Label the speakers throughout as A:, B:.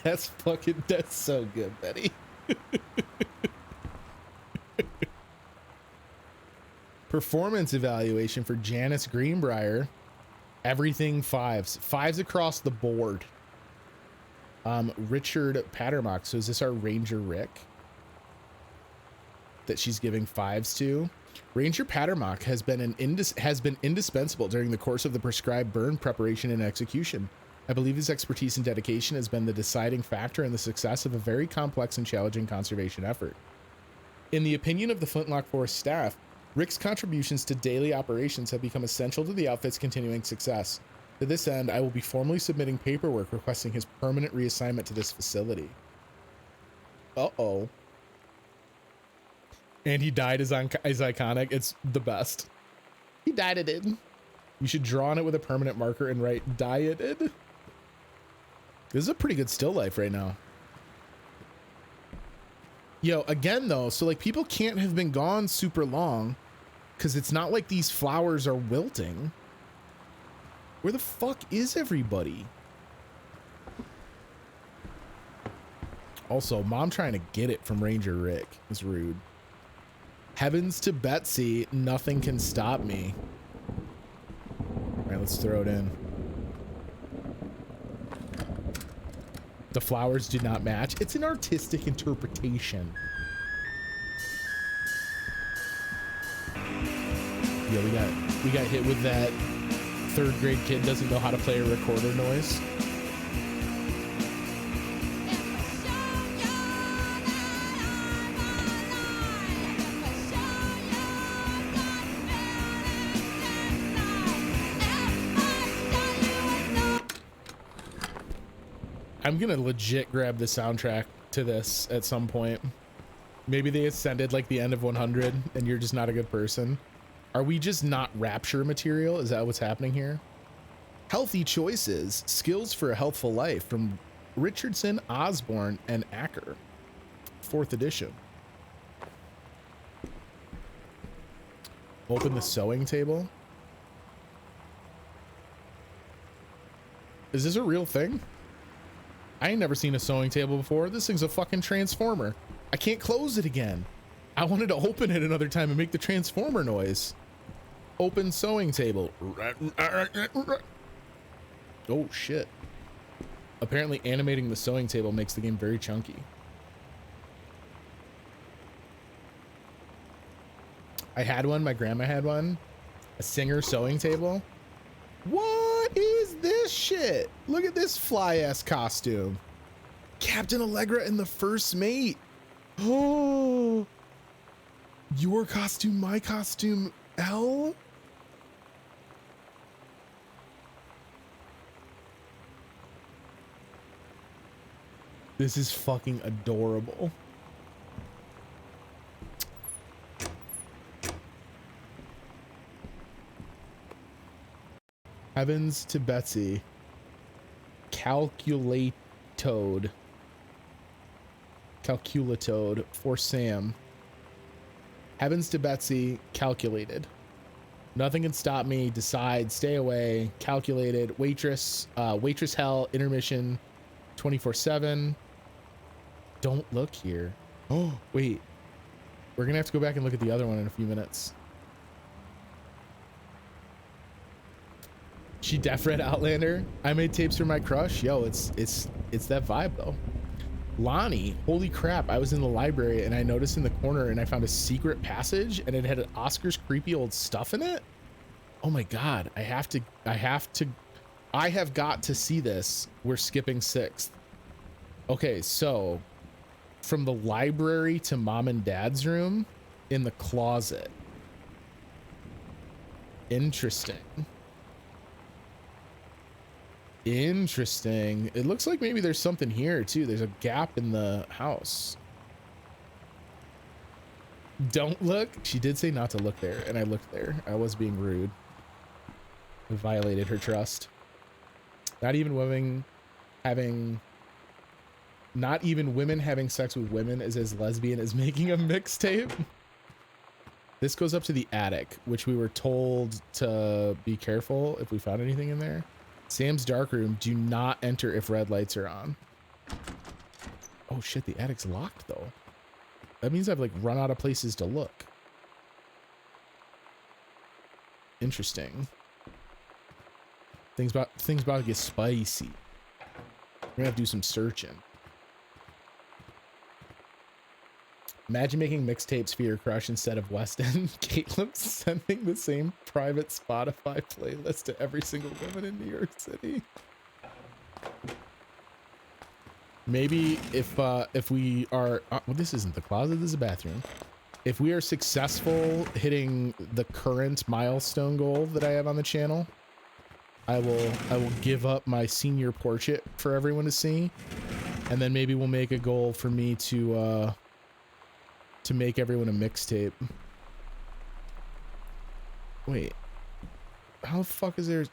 A: That's so good, Betty. Performance evaluation for Janice Greenbrier. Everything fives. Fives across the board. Richard Pattermock. So is this our Ranger Rick that she's giving fives to? Ranger Pattermock has been indispensable during the course of the prescribed burn preparation and execution. I believe his expertise and dedication has been the deciding factor in the success of a very complex and challenging conservation effort. In the opinion of the Flintlock Forest staff, Rick's contributions to daily operations have become essential to the outfit's continuing success. To this end, I will be formally submitting paperwork requesting his permanent reassignment to this facility. Uh-oh. And he died is iconic. It's the best. He dieted. You should draw on it with a permanent marker and write dieted. This is a pretty good still life right now. Yo, again though, so like people can't have been gone super long because it's not like these flowers are wilting. Where the fuck is everybody? Also, mom trying to get it from Ranger Rick is rude. Heavens to Betsy, nothing can stop me. All right, let's throw it in. The flowers do not match. It's an artistic interpretation. Yeah, we got hit with that third grade kid doesn't know how to play a recorder noise. I'm gonna legit grab the soundtrack to this at some point. Maybe they ascended like the end of 100 and you're just not a good person. Are we just not Rapture material? Is that what's happening here? Healthy Choices, Skills for a Healthful Life from Richardson, Osborne, and Acker. 4th edition. Open the sewing table. Is this a real thing? I ain't never seen a sewing table before. This thing's a fucking transformer. I can't close it again. I wanted to open it another time and make the transformer noise. Open sewing table. Oh shit. Apparently animating the sewing table makes the game very chunky. I had one, my grandma had one. A Singer sewing table. What is this shit? Look at this fly-ass costume. Captain Allegra and the First Mate. Oh, your costume, my costume, L? This is fucking adorable. Heavens to Betsy. Calculatoad for Sam. Heavens to Betsy. Calculated. Nothing can stop me. Decide. Stay away. Calculated. Waitress. Waitress hell. Intermission. 24/7. Don't look here. Oh, wait. We're gonna have to go back and look at the other one in a few minutes. She def read Outlander. I made tapes for my crush. Yo, it's that vibe though. Lonnie, holy crap. I was in the library and I noticed in the corner and I found a secret passage and it had Oscar's creepy old stuff in it. Oh my God. I have got to see this. We're skipping 6th. Okay. So from the library to mom and dad's room in the closet. Interesting. Interesting. It looks like maybe there's something here too. There's a gap in the house. Don't look. She did say not to look there, and I looked there. I was being rude. I violated her trust. Not even women having sex with women is as lesbian as making a mixtape. This goes up to the attic, which we were told to be careful if we found anything in there. Sam's dark room, do not enter if red lights are on. Oh shit, the attic's locked though. That means I've like run out of places to look. Interesting. Things about to get spicy. We're gonna have to do some searching. Imagine making mixtapes for your crush instead of West End. Caleb sending the same private Spotify playlist to every single woman in New York City. Maybe if we are, well, this isn't the closet, this is a bathroom. If we are successful hitting the current milestone goal that I have on the channel, I will give up my senior portrait for everyone to see, and then maybe we'll make a goal for me to make everyone a mixtape. Wait, how the fuck is there?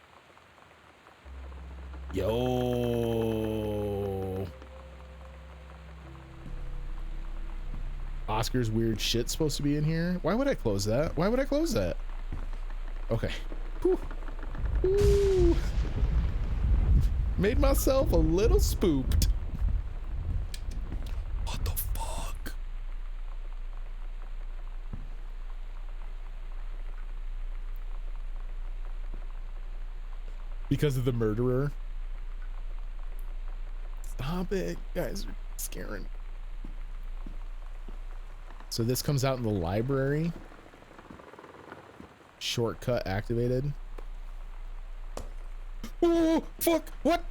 A: Yo, Oscar's weird shit supposed to be in here. Why would I close that? Why would I close that? Okay. Whew. Ooh. Made myself a little spooked. What the fuck? Because of the murderer? Stop it. You guys are scaring. So this comes out in the library. Shortcut activated. Oh, fuck. What?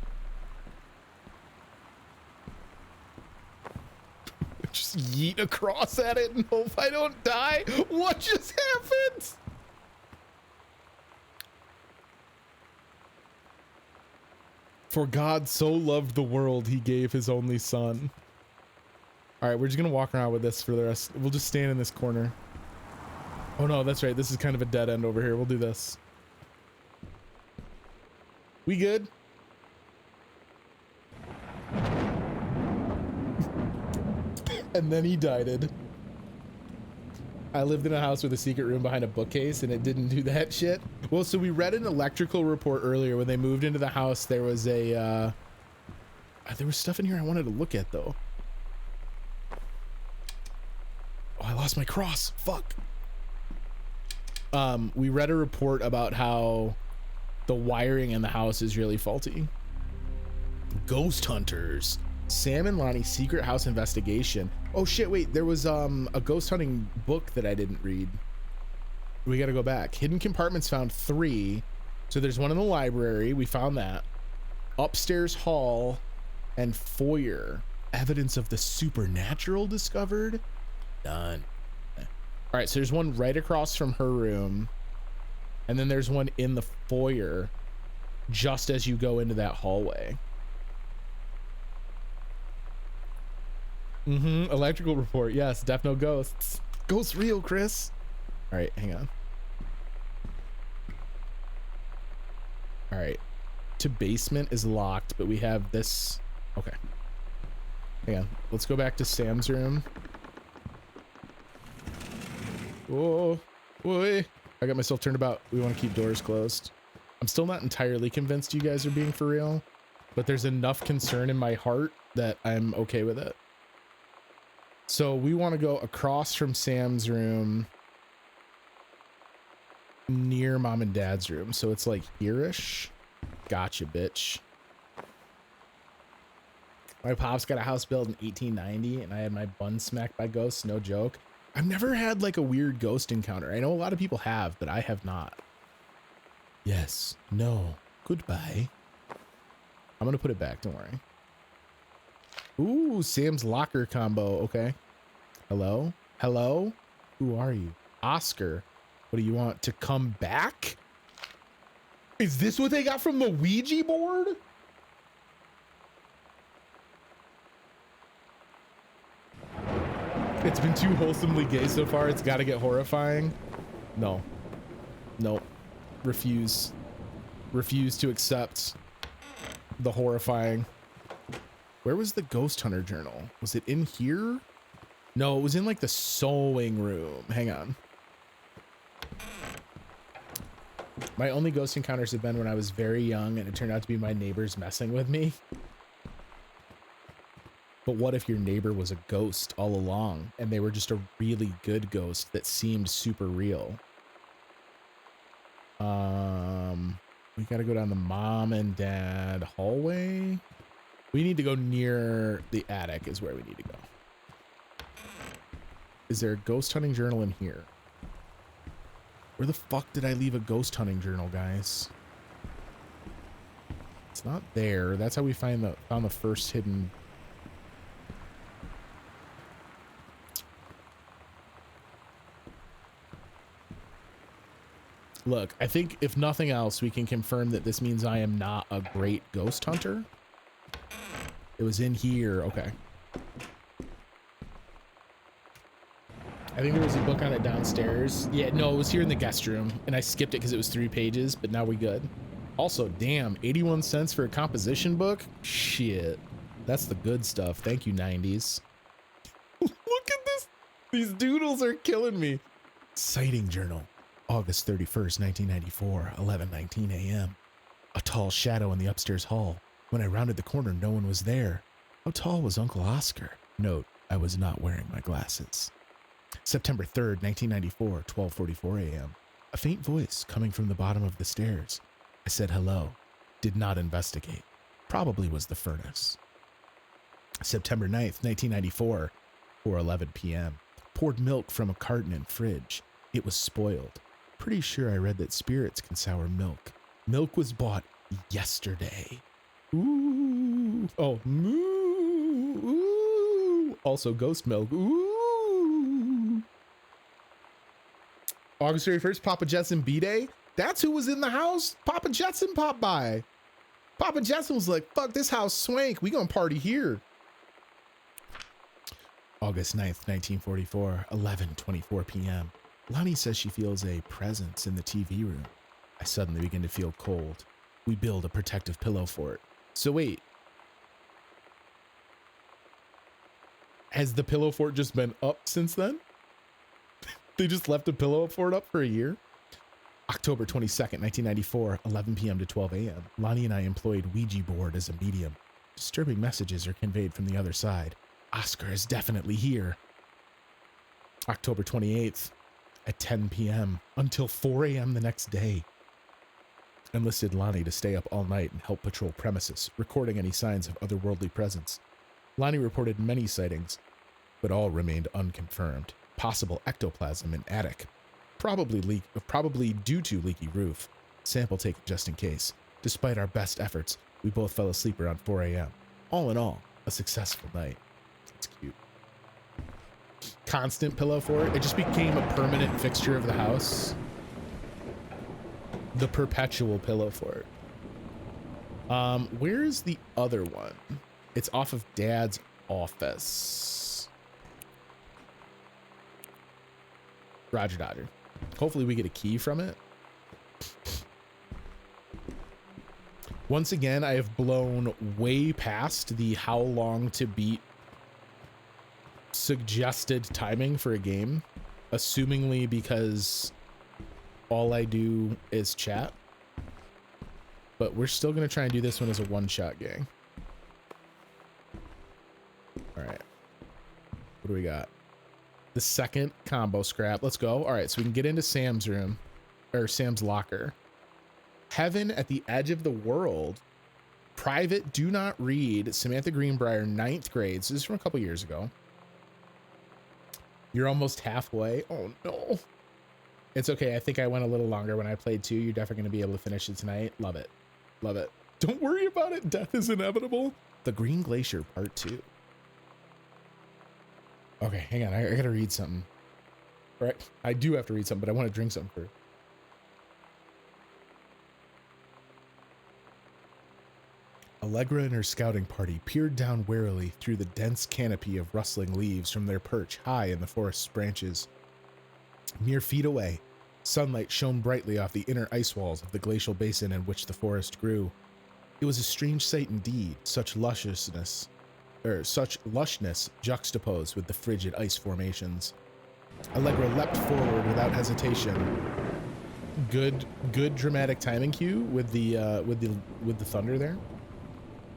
A: Just yeet across at it and hope I don't die. What just happened? For God so loved the world, he gave his only son. All right, we're just gonna walk around with this for the rest. We'll just stand in this corner. Oh no, that's right. This is kind of a dead end over here. We'll do this. We good? And then he died. I lived in a house with a secret room behind a bookcase and it didn't do that shit. Well, so we read an electrical report earlier. When they moved into the house, there was a, there was stuff in here I wanted to look at though. Oh, I lost my cross. Fuck. We read a report about how the wiring in the house is really faulty. Ghost hunters. Sam and Lonnie's secret house investigation. Oh shit, wait, there was a ghost hunting book that I didn't read. We gotta go back. Hidden compartments found 3. So there's one in the library, we found that. Upstairs hall and foyer. Evidence of the supernatural discovered. Done. All right, so there's one right across from her room. And then there's one in the foyer just as you go into that hallway. Electrical report. Yes, def no ghosts. Ghosts real, Chris. All right, hang on. All right. To basement is locked, but we have this. Okay. Hang on. Let's go back to Sam's room. Whoa. Boy. I got myself turned about. We want to keep doors closed. I'm still not entirely convinced you guys are being for real, but there's enough concern in my heart that I'm okay with it. So we want to go across from Sam's room near mom and dad's room. So it's like here-ish. Gotcha, bitch. My pops got a house built in 1890 and I had my bun smacked by ghosts. No joke. I've never had like a weird ghost encounter. I know a lot of people have, but I have not. Yes. No. Goodbye. I'm going to put it back. Don't worry. Ooh, Sam's locker combo. Okay. Hello? Hello? Who are you? Oscar. What do you want? To come back? Is this what they got from the Ouija board? It's been too wholesomely gay so far. It's got to get horrifying. No. Nope. Refuse. Refuse to accept the horrifying. Where was the ghost hunter journal? Was it in here? No, it was in like the sewing room. Hang on. My only ghost encounters have been when I was very young and it turned out to be my neighbors messing with me. But what if your neighbor was a ghost all along and they were just a really good ghost that seemed super real? We gotta go down the mom and dad hallway. We need to go near the attic is where we need to go. Is there a ghost hunting journal in here? Where the fuck did I leave a ghost hunting journal, guys? It's not there. That's how we found the first hidden. Look, I think if nothing else, we can confirm that this means I am not a great ghost hunter. It was in here. Okay. I think there was a book on it downstairs. Yeah, no, it was here in the guest room, and I skipped it because it was 3 pages, but now we good. Also, damn, 81 cents for a composition book? Shit. That's the good stuff. Thank you, 90s. Look at this. These doodles are killing me. Sighting journal. August 31st, 1994, 11:19 a.m. A tall shadow in the upstairs hall. When I rounded the corner, no one was there. How tall was Uncle Oscar? Note, I was not wearing my glasses. September 3rd, 1994, 12:44 a.m. A faint voice coming from the bottom of the stairs. I said hello. Did not investigate. Probably was the furnace. September 9th, 1994, 4:11 p.m. Poured milk from a carton in fridge. It was spoiled. Pretty sure I read that spirits can sour milk. Milk was bought yesterday. Ooh. Oh, moo. Ooh. Also ghost milk. Ooh. August 31st, Papa Jetson B-Day. That's who was in the house. Papa Jetson popped by. Papa Jetson was like, fuck this house swank. We gonna party here. August 9th, 1944, 11:24 p.m. Lonnie says she feels a presence in the TV room. I suddenly begin to feel cold. We build a protective pillow fort. So wait. Has the pillow fort just been up since then? They just left the pillow fort up for a year? October 22nd, 1994, 11 p.m. to 12 a.m. Lonnie and I employed Ouija board as a medium. Disturbing messages are conveyed from the other side. Oscar is definitely here. October 28th at 10 p.m. until 4 a.m. the next day. Enlisted Lonnie to stay up all night and help patrol premises, recording any signs of otherworldly presence. Lonnie reported many sightings, but all remained unconfirmed. Possible ectoplasm in attic. Probably due to leaky roof. Sample taken just in case. Despite our best efforts, we both fell asleep around 4 a.m. All in all, a successful night. It's cute. Constant pillow fort. It just became a permanent fixture of the house. The perpetual pillow fort. Where's the other one? It's off of Dad's office. Roger Dodger. Hopefully we get a key from it. Once again, I have blown way past the how long to beat suggested timing for a game, assumingly because all I do is chat. But we're still going to try and do this one as a one-shot gang. All right. What do we got? The second combo scrap. Let's go. All right, so we can get into Sam's room, or Sam's locker. Heaven at the Edge of the World. Private, do not read. Samantha Greenbrier, 9th grade. So this is from a couple years ago. You're almost halfway. Oh, no. It's okay. I think I went a little longer when I played too. You're definitely going to be able to finish it tonight. Love it. Love it. Don't worry about it. Death is inevitable. The Green Glacier Part 2. Okay, hang on. I got to read something. All right. I do have to read something, but I want to drink something first. Allegra and her scouting party peered down warily through the dense canopy of rustling leaves from their perch high in the forest's branches. Mere feet away, sunlight shone brightly off the inner ice walls of the glacial basin in which the forest grew. It was a strange sight indeed, such lushness juxtaposed with the frigid ice formations. Allegra leapt forward without hesitation. Good dramatic timing cue with the thunder there.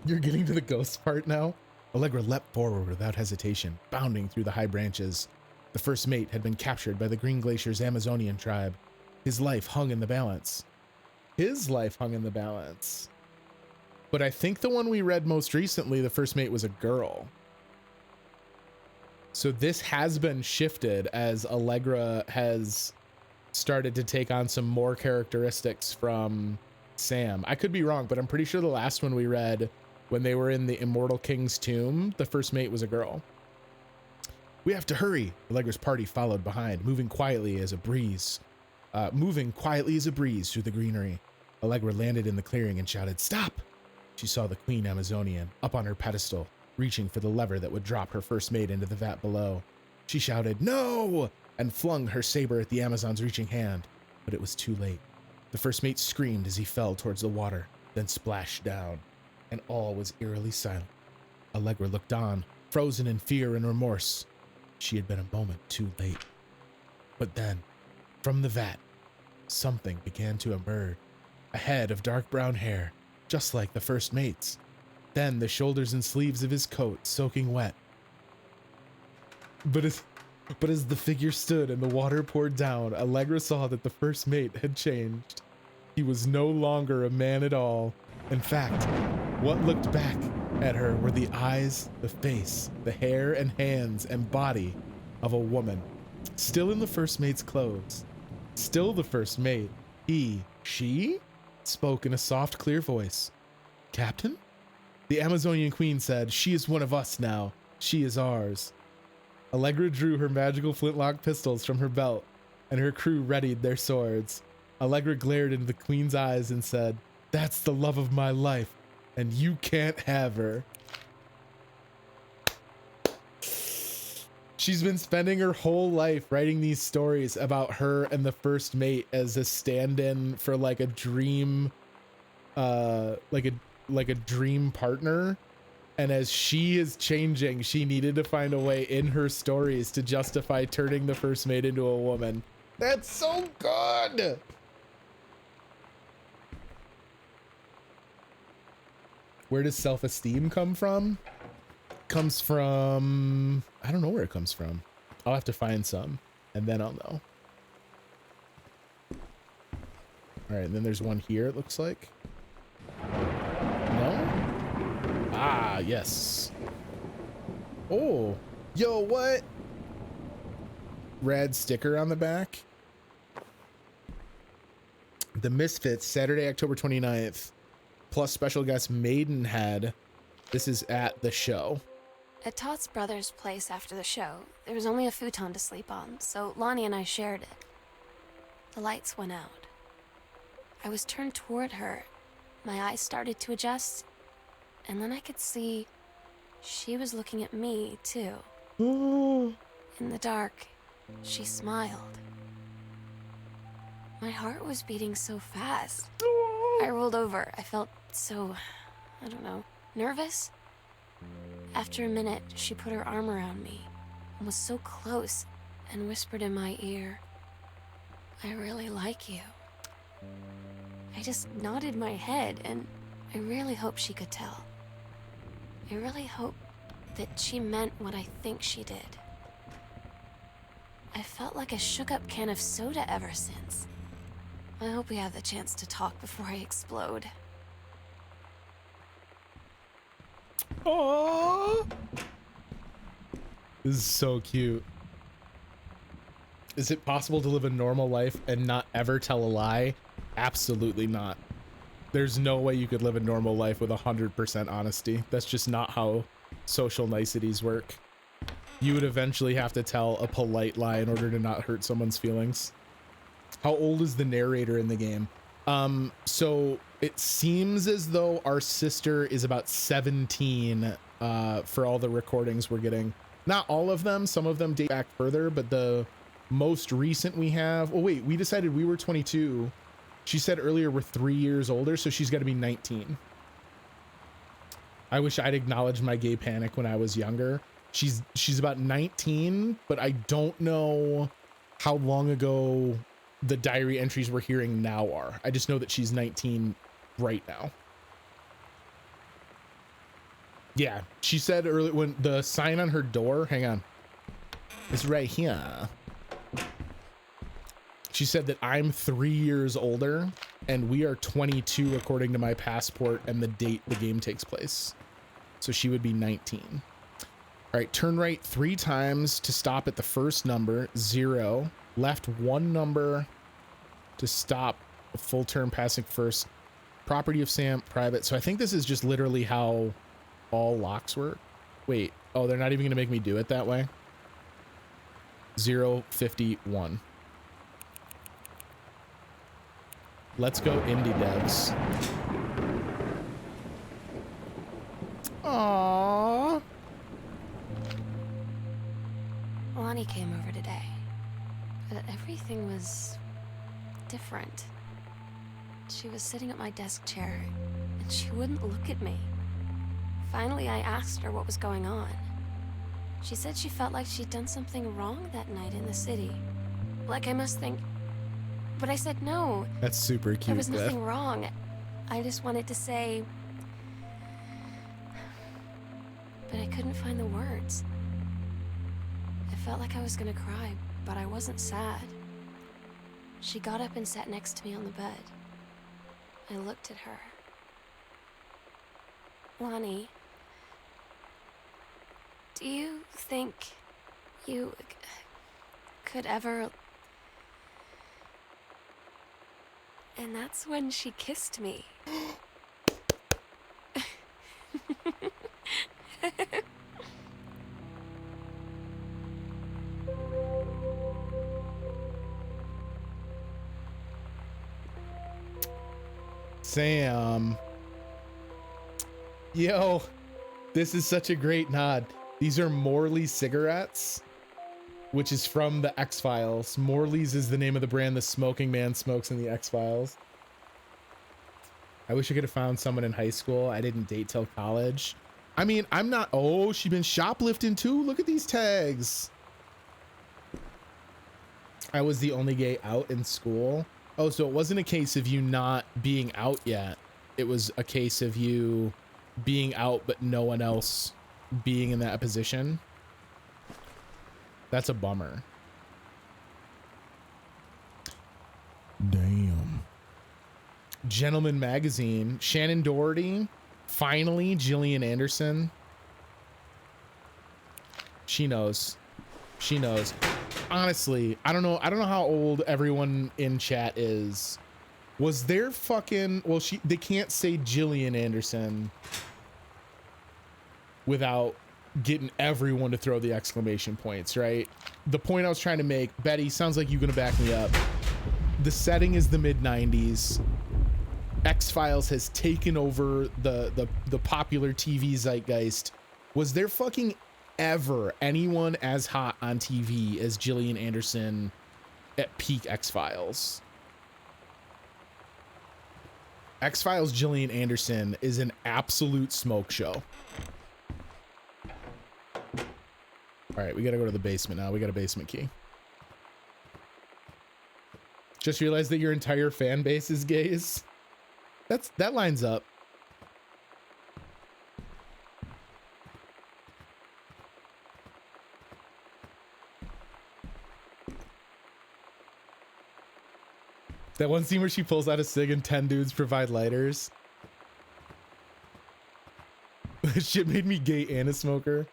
A: You're getting to the ghost part now. Allegra leapt forward without hesitation, bounding through the high branches. The first mate had been captured by the Green Glacier's Amazonian tribe. His life hung in the balance. His life hung in the balance. But I think the one we read most recently, the first mate was a girl. So this has been shifted as Allegra has started to take on some more characteristics from Sam. I could be wrong, but I'm pretty sure the last one we read, when they were in the Immortal King's tomb, the first mate was a girl. We have to hurry. Allegra's party followed behind, moving quietly as a breeze through the greenery. Allegra landed in the clearing and shouted, "Stop!" She saw the Queen Amazonian up on her pedestal, reaching for the lever that would drop her first mate into the vat below. She shouted, "No!" and flung her saber at the Amazon's reaching hand, but it was too late. The first mate screamed as he fell towards the water, then splashed down, and all was eerily silent. Allegra looked on, frozen in fear and remorse. She had been a moment too late. But then, from the vat, something began to emerge. A head of dark brown hair, just like the first mate's. Then the shoulders and sleeves of his coat soaking wet. But as the figure stood and the water poured down, Allegra saw that the first mate had changed. He was no longer a man at all. In fact, what looked back at her were the eyes, the face, the hair and hands and body of a woman. Still in the first mate's clothes. Still the first mate. She spoke in a soft, clear voice. "Captain?" The Amazonian queen said, "She is one of us now. She is ours." Allegra drew her magical flintlock pistols from her belt, and her crew readied their swords. Allegra glared into the queen's eyes and said, "That's the love of my life, and you can't have her." She's been spending her whole life writing these stories about her and the first mate as a stand-in for like a dream, like a dream partner. And as she is changing, she needed to find a way in her stories to justify turning the first mate into a woman. That's so good. Where does self-esteem come from? Comes from, I don't know where it comes from. I'll have to find some and then I'll know. All right, and then there's one here, it looks like. No? Ah, yes. Oh, yo, what? Rad sticker on the back. The Misfits, Saturday, October 29th, plus special guest Maidenhead. This is at the show.
B: At Todd's brother's place after the show, there was only a futon to sleep on, so Lonnie and I shared it. The lights went out. I was turned toward her. My eyes started to adjust, and then I could see she was looking at me, too. In the dark, she smiled. My heart was beating so fast. I rolled over. I felt so, I don't know, nervous. After a minute, she put her arm around me and was so close and whispered in my ear, "I really like you." I just nodded my head, and I really hope she could tell. I really hope that she meant what I think she did. I felt like a shook-up can of soda ever since. I hope we have the chance to talk before I explode.
A: Aww. This is so cute. Is it possible to live a normal life and not ever tell a lie? Absolutely not. There's no way you could live a normal life with 100% honesty. That's just not how social niceties work. You would eventually have to tell a polite lie in order to not hurt someone's feelings. How old is the narrator in the game? So it seems as though our sister is about 17 for all the recordings we're getting. Not all of them. Some of them date back further, but the most recent we have... Oh, wait, we decided we were 22. She said earlier we're 3 years older, so she's got to be 19. I wish I'd acknowledged my gay panic when I was younger. She's about 19, but I don't know how long ago the diary entries we're hearing now are. I just know that she's 19 right now. Yeah, she said earlier when the sign on her door, hang on, it's right here. She said that I'm 3 years older and we are 22 according to my passport and the date the game takes place. So she would be 19. All right, turn right 3 times to stop at the first number, 0. Left 1 number to stop a full turn passing first. Property of Sam, private. So I think this is just literally how all locks work. Wait, oh, they're not even gonna make me do it that way. 051. Let's go indie devs. Aww.
B: Lonnie came over today, but everything was different. She was sitting at my desk chair, and she wouldn't look at me. Finally, I asked her what was going on. She said she felt like she'd done something wrong that night in the city. Like I must think... But I said no.
A: That's super cute.
B: There was nothing wrong. I just wanted to say... But I couldn't find the words. I felt like I was gonna cry, but I wasn't sad. She got up and sat next to me on the bed. I looked at her. Lonnie, do you think you could ever... And that's when she kissed me.
A: Sam. Yo, this is such a great nod. These are Morley cigarettes, which is from the X-Files. Morley's is the name of the brand the smoking man smokes in the X-Files. I wish I could have found someone in high school. I didn't date till college. I mean, I'm not... Oh, she been shoplifting too? Look at these tags. I was the only gay out in school. Oh, so it wasn't a case of you not being out yet. It was a case of you being out, but no one else being in that position. That's a bummer. Damn. Gentleman Magazine. Shannon Doherty. Finally, Gillian Anderson. She knows. She knows. Honestly, I don't know how old everyone in chat is. Was there fucking... Well, they can't say Gillian Anderson without getting everyone to throw the exclamation points, right? The point I was trying to make, Betty, sounds like you're gonna back me up. The setting is the mid-90s. X-Files has taken over the popular TV zeitgeist. Was there fucking ever anyone as hot on TV as Gillian Anderson at peak X-Files? X-Files Gillian Anderson is an absolute smoke show. All right, we gotta go to the basement now. We got a basement key. Just realized that your entire fan base is gays. That lines up. That one scene where she pulls out a cig and 10 dudes provide lighters. That shit made me gay and a smoker.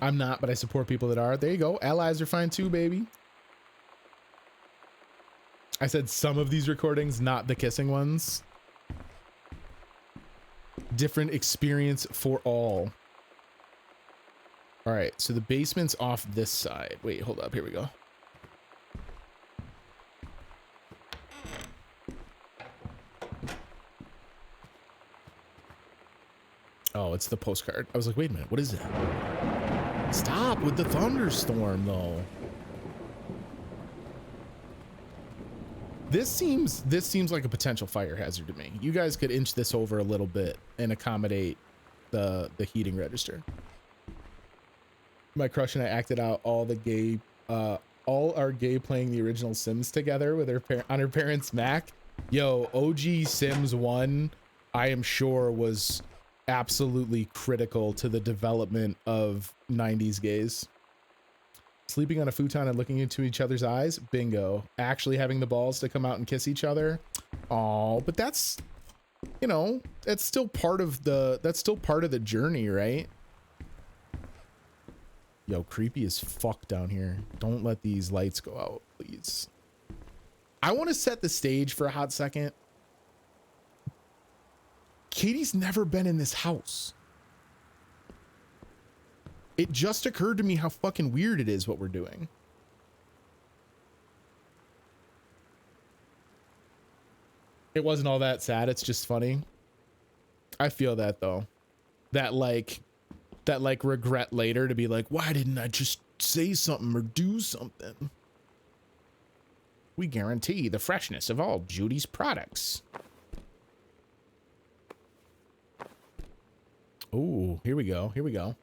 A: I'm not, but I support people that are. There you go. Allies are fine too, baby. I said some of these recordings, not the kissing ones. Different experience for all. All right, so the basement's off this side. Wait, hold up. Here we go. Oh, it's the postcard. I was like, wait a minute, what is it? Stop with the thunderstorm, though. This seems like a potential fire hazard to me. You guys could inch this over a little bit and accommodate the heating register. My crush and I acted out all our gay playing the original Sims together with on her parents' Mac. Yo, OG Sims 1, I am sure was absolutely critical to the development of 90s gays. Sleeping on a futon and looking into each other's eyes, bingo. Actually having the balls to come out and kiss each other, oh, but that's, you know, that's still part of the journey, right? Yo, creepy as fuck down here. Don't let these lights go out, please. I want to set the stage for a hot second. Katie's never been in this house. It just occurred to me how fucking weird it is what we're doing. It wasn't all that sad. It's just funny. I feel that though. That like regret later to be like, why didn't I just say something or do something? We guarantee the freshness of all Judy's products. Oh, here we go. Here we go.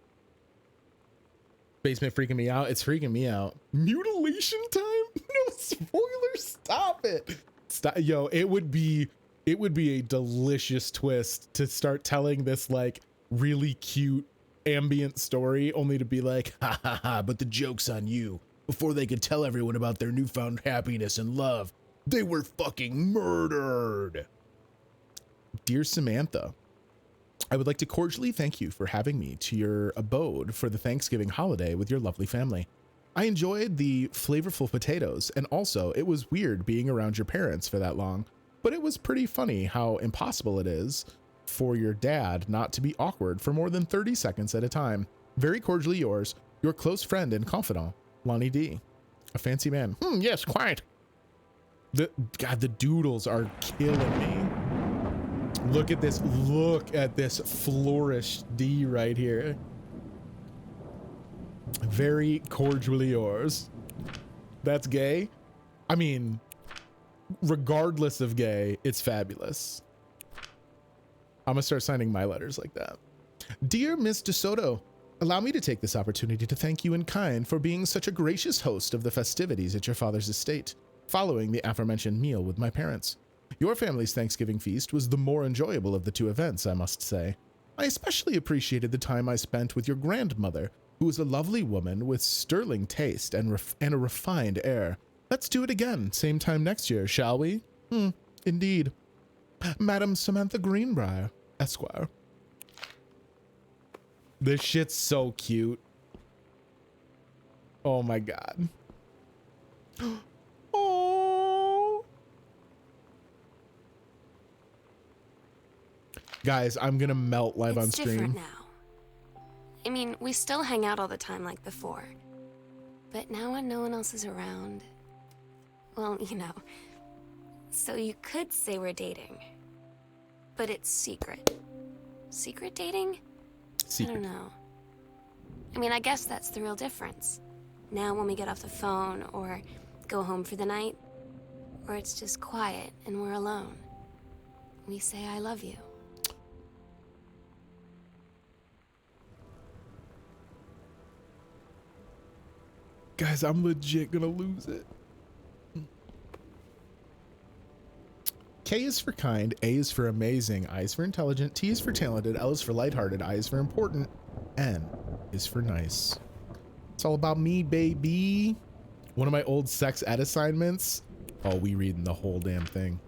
A: Basement freaking me out. It's freaking me out. Mutilation time? No spoilers. Stop it. Stop. Yo, it would be a delicious twist to start telling this like really cute ambient story only to be like, ha ha ha, but the joke's on you. Before they could tell everyone about their newfound happiness and love, they were fucking murdered. Dear Samantha, I would like to cordially thank you for having me to your abode for the Thanksgiving holiday with your lovely family. I enjoyed the flavorful potatoes, and also it was weird being around your parents for that long, but it was pretty funny how impossible it is for your dad not to be awkward for more than 30 seconds at a time. Very cordially yours, your close friend and confidant, Lonnie D. A fancy man. Yes, quite. God, the doodles are killing me. Look at this flourish D right here. Very cordially yours. That's gay. I mean, regardless of gay, it's fabulous. I'm gonna start signing my letters like that. Dear Miss DeSoto, allow me to take this opportunity to thank you in kind for being such a gracious host of the festivities at your father's estate, following the aforementioned meal with my parents. Your family's Thanksgiving feast was the more enjoyable of the two events, I must say. I especially appreciated the time I spent with your grandmother, who is a lovely woman with sterling taste and a refined air. Let's do it again, same time next year, shall we? Indeed. Madam Samantha Greenbrier, Esquire. This shit's so cute. Oh my god. Oh. Guys, I'm gonna melt live on stream.
B: It's different now. I mean, we still hang out all the time like before. But now when no one else is around, well, you know. So you could say we're dating. But it's secret. Secret dating?
A: Secret.
B: I don't know. I mean, I guess that's the real difference. Now when we get off the phone or go home for the night, or it's just quiet and we're alone, we say I love you.
A: Guys, I'm legit gonna lose it. K is for kind, A is for amazing, I is for intelligent, T is for talented, L is for lighthearted, I is for important, N is for nice. It's all about me, baby. One of my old sex ed assignments. Oh, we reading the whole damn thing.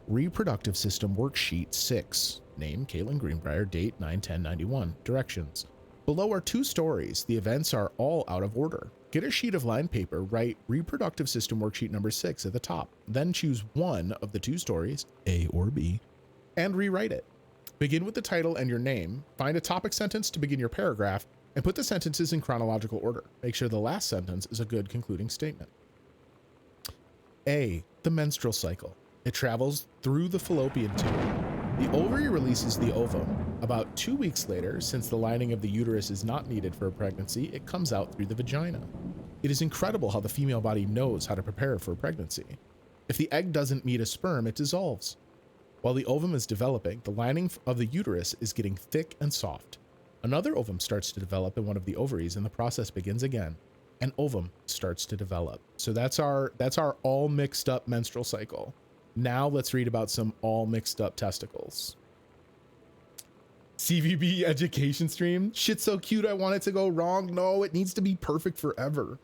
A: Reproductive System Worksheet 6. Name, Caitlin Greenbrier. Date, 9/10/91. Directions. Below are 2 stories. The events are all out of order. Get a sheet of lined paper, write Reproductive System Worksheet number 6 at the top. Then choose one of the 2 stories, A or B, and rewrite it. Begin with the title and your name. Find a topic sentence to begin your paragraph, and put the sentences in chronological order. Make sure the last sentence is a good concluding statement. A, the menstrual cycle. It travels through the fallopian tube. The ovary releases the ovum. About 2 weeks later, since the lining of the uterus is not needed for a pregnancy, it comes out through the vagina. It is incredible how the female body knows how to prepare for a pregnancy. If the egg doesn't meet a sperm, it dissolves. While the ovum is developing, the lining of the uterus is getting thick and soft. Another ovum starts to develop in one of the ovaries, and the process begins again. An ovum starts to develop. So that's our all mixed up menstrual cycle. Now let's read about some all mixed up testicles. CVB education stream. Shit's so cute, I want it to go wrong. No, it needs to be perfect forever.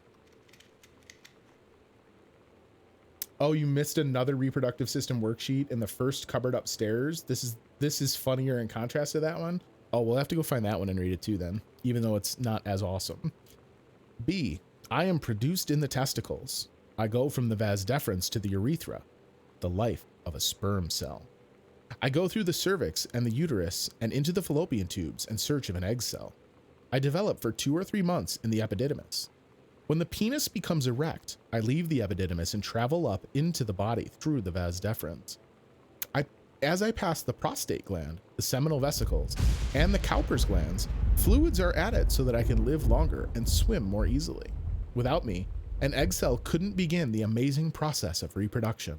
A: Oh, you missed another reproductive system worksheet in the first cupboard upstairs. This is funnier in contrast to that one. Oh, we'll have to go find that one and read it too then, even though it's not as awesome. B, I am produced in the testicles. I go from the vas deferens to the urethra, the life of a sperm cell. I go through the cervix and the uterus and into the fallopian tubes in search of an egg cell. I develop for 2 or 3 months in the epididymis. When the penis becomes erect, I leave the epididymis and travel up into the body through the vas deferens. As I pass the prostate gland, the seminal vesicles, and the Cowper's glands, fluids are added so that I can live longer and swim more easily. Without me, an egg cell couldn't begin the amazing process of reproduction.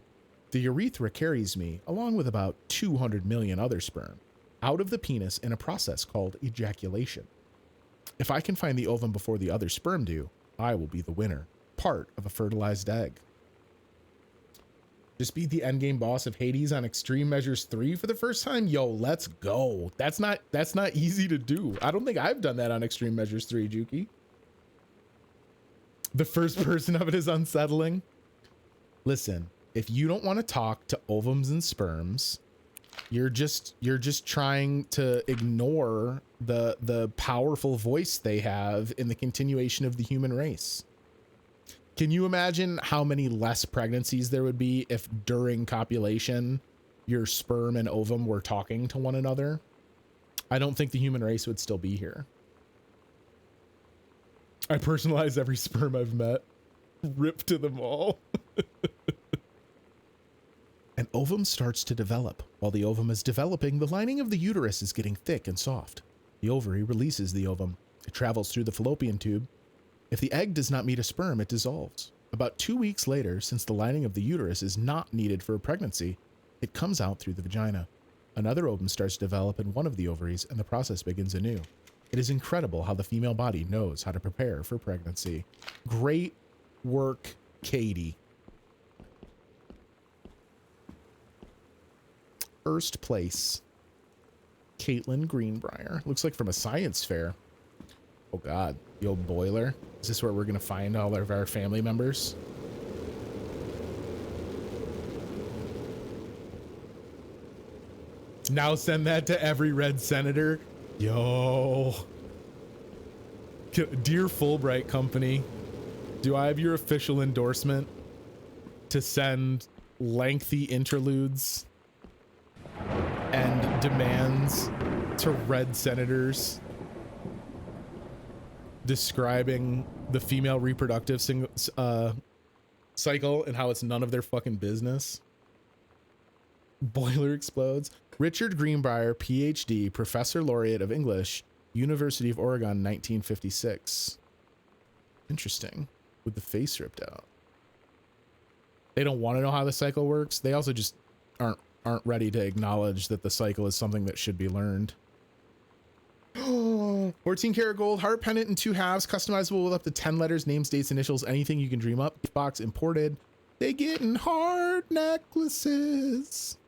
A: The urethra carries me, along with about 200 million other sperm, out of the penis in a process called ejaculation. If I can find the ovum before the other sperm do, I will be the winner, part of a fertilized egg. Just beat the endgame boss of Hades on Extreme Measures 3 for the first time? Yo, let's go. That's not easy to do. I don't think I've done that on Extreme Measures 3, Juki. The first person of it is unsettling. Listen, if you don't want to talk to ovums and sperms, you're just trying to ignore the powerful voice they have in the continuation of the human race. Can you imagine how many less pregnancies there would be if during copulation your sperm and ovum were talking to one another? I don't think the human race would still be here. I personalize every sperm I've met. Rip to them all. An ovum starts to develop. While the ovum is developing, the lining of the uterus is getting thick and soft. The ovary releases the ovum. It travels through the fallopian tube. If the egg does not meet a sperm, it dissolves. About 2 weeks later, since the lining of the uterus is not needed for a pregnancy, it comes out through the vagina. Another ovum starts to develop in one of the ovaries, and the process begins anew. It is incredible how the female body knows how to prepare for pregnancy. Great work, Katie. First place, Caitlin Greenbrier. Looks like from a science fair. Oh God, the old boiler. Is this where we're gonna find all of our family members? Now send that to every red senator. Yo. Dear Fullbright Company, do I have your official endorsement to send lengthy interludes and demands to red senators describing the female reproductive cycle and how it's none of their fucking business? Boiler explodes. Richard Greenbrier, PhD, Professor Laureate of English, University of Oregon, 1956. Interesting. With the face ripped out. They don't want to know how the cycle works. They also just aren't ready to acknowledge that the cycle is something that should be learned. 14 karat gold heart pendant in 2 halves, customizable with up to 10 letters, names, dates, initials, anything you can dream up. Box imported. They getting hard necklaces.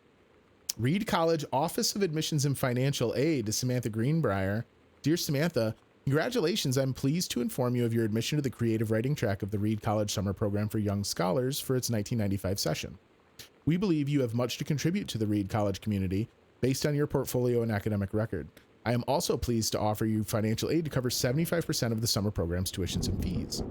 A: Reed College Office of Admissions and Financial Aid to Samantha Greenbrier. Dear Samantha, congratulations. I'm pleased to inform you of your admission to the creative writing track of the Reed College Summer Program for Young Scholars for its 1995 session. We believe you have much to contribute to the Reed College community based on your portfolio and academic record. I am also pleased to offer you financial aid to cover 75% of the summer program's tuitions and fees.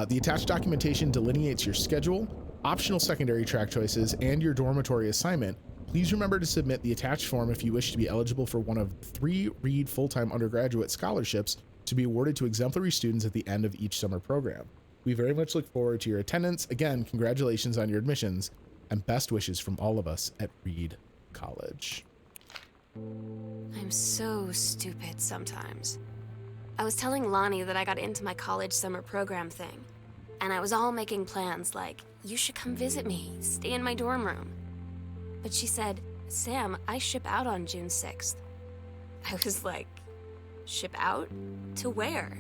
A: The attached documentation delineates your schedule, optional secondary track choices, and your dormitory assignment. Please remember to submit the attached form if you wish to be eligible for one of 3 Reed full-time undergraduate scholarships to be awarded to exemplary students at the end of each summer program. We very much look forward to your attendance. Again, congratulations on your admissions and best wishes from all of us at Reed College.
B: I'm so stupid sometimes. I was telling Lonnie that I got into my college summer program thing, and I was all making plans like, you should come visit me, stay in my dorm room. But she said, Sam, I ship out on June 6th. I was like, ship out? To where?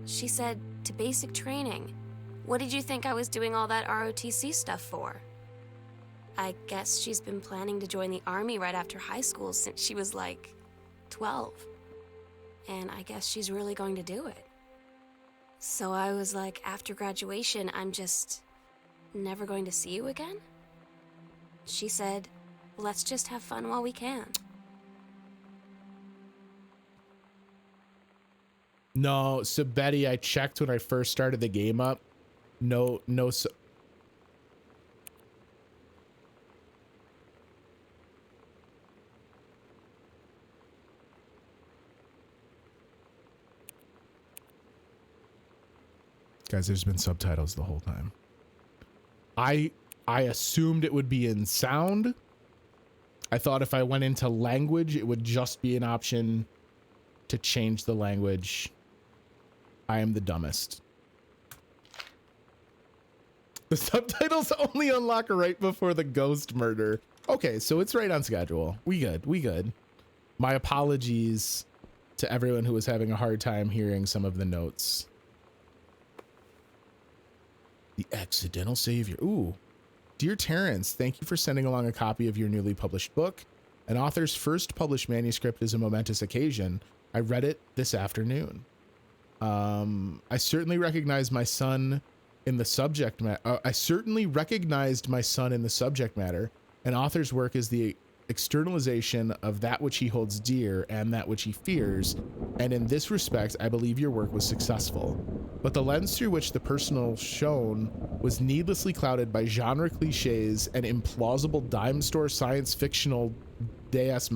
B: She said, to basic training. What did you think I was doing all that ROTC stuff for? I guess she's been planning to join the army right after high school since she was like 12. And I guess she's really going to do it. So I was like, after graduation, I'm just never going to see you again? She said, let's just have fun while we can.
A: No, so Betty, I checked when I first started the game up. No, so guys, there's been subtitles the whole time. I assumed it would be in sound. I thought if I went into language, it would just be an option to change the language. I am the dumbest. The subtitles only unlock right before the ghost murder. Okay, so it's right on schedule. We good. My apologies to everyone who was having a hard time hearing some of the notes. The accidental savior. Ooh. Dear Terrence, thank you for sending along a copy of your newly published book. An author's first published manuscript is a momentous occasion. I read it this afternoon. I certainly recognized my son in the subject matter. An author's work is the externalization of that which he holds dear and that which he fears, and in this respect, I believe your work was successful. But the lens through which the personal shone was needlessly clouded by genre cliches and implausible dime store science fictional deus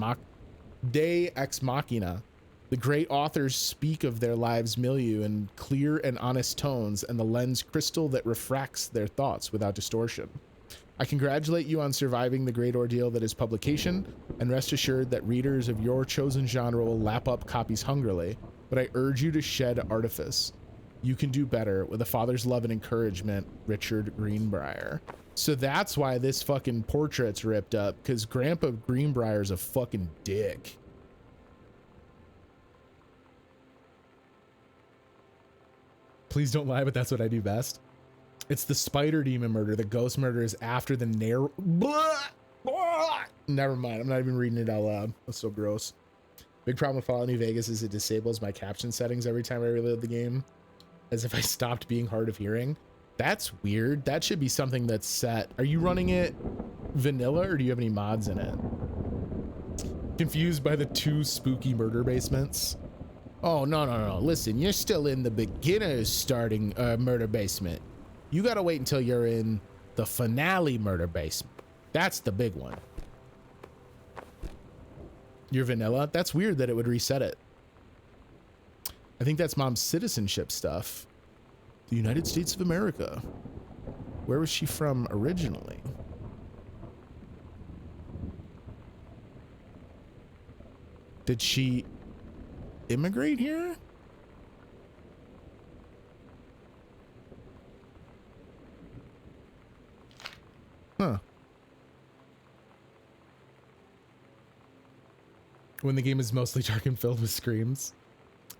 A: ex machina. The great authors speak of their lives' milieu in clear and honest tones, and the lens crystal that refracts their thoughts without distortion. I congratulate you on surviving the great ordeal that is publication, and rest assured that readers of your chosen genre will lap up copies hungrily, but I urge you to shed artifice. You can do better. With a father's love and encouragement, Richard Greenbrier. So that's why this fucking portrait's ripped up, because Grandpa Greenbrier's a fucking dick. Please don't lie, but that's what I do best. It's the spider demon murder. The ghost murder is after the Never mind. I'm not even reading it out loud. That's so gross. Big problem with Fallout New Vegas is it disables my caption settings every time I reload the game, as if I stopped being hard of hearing. That's weird. That should be something that's set. Are you running it vanilla or do you have any mods in it? Confused by the two spooky murder basements. Oh, no. Listen, you're still in the beginner's starting murder basement. You gotta wait until you're in the finale murder basement. That's the big one. You're vanilla? That's weird that it would reset it. I think that's mom's citizenship stuff. The United States of America. Where was she from originally? Did she immigrate here? Huh. When the game is mostly dark and filled with screams.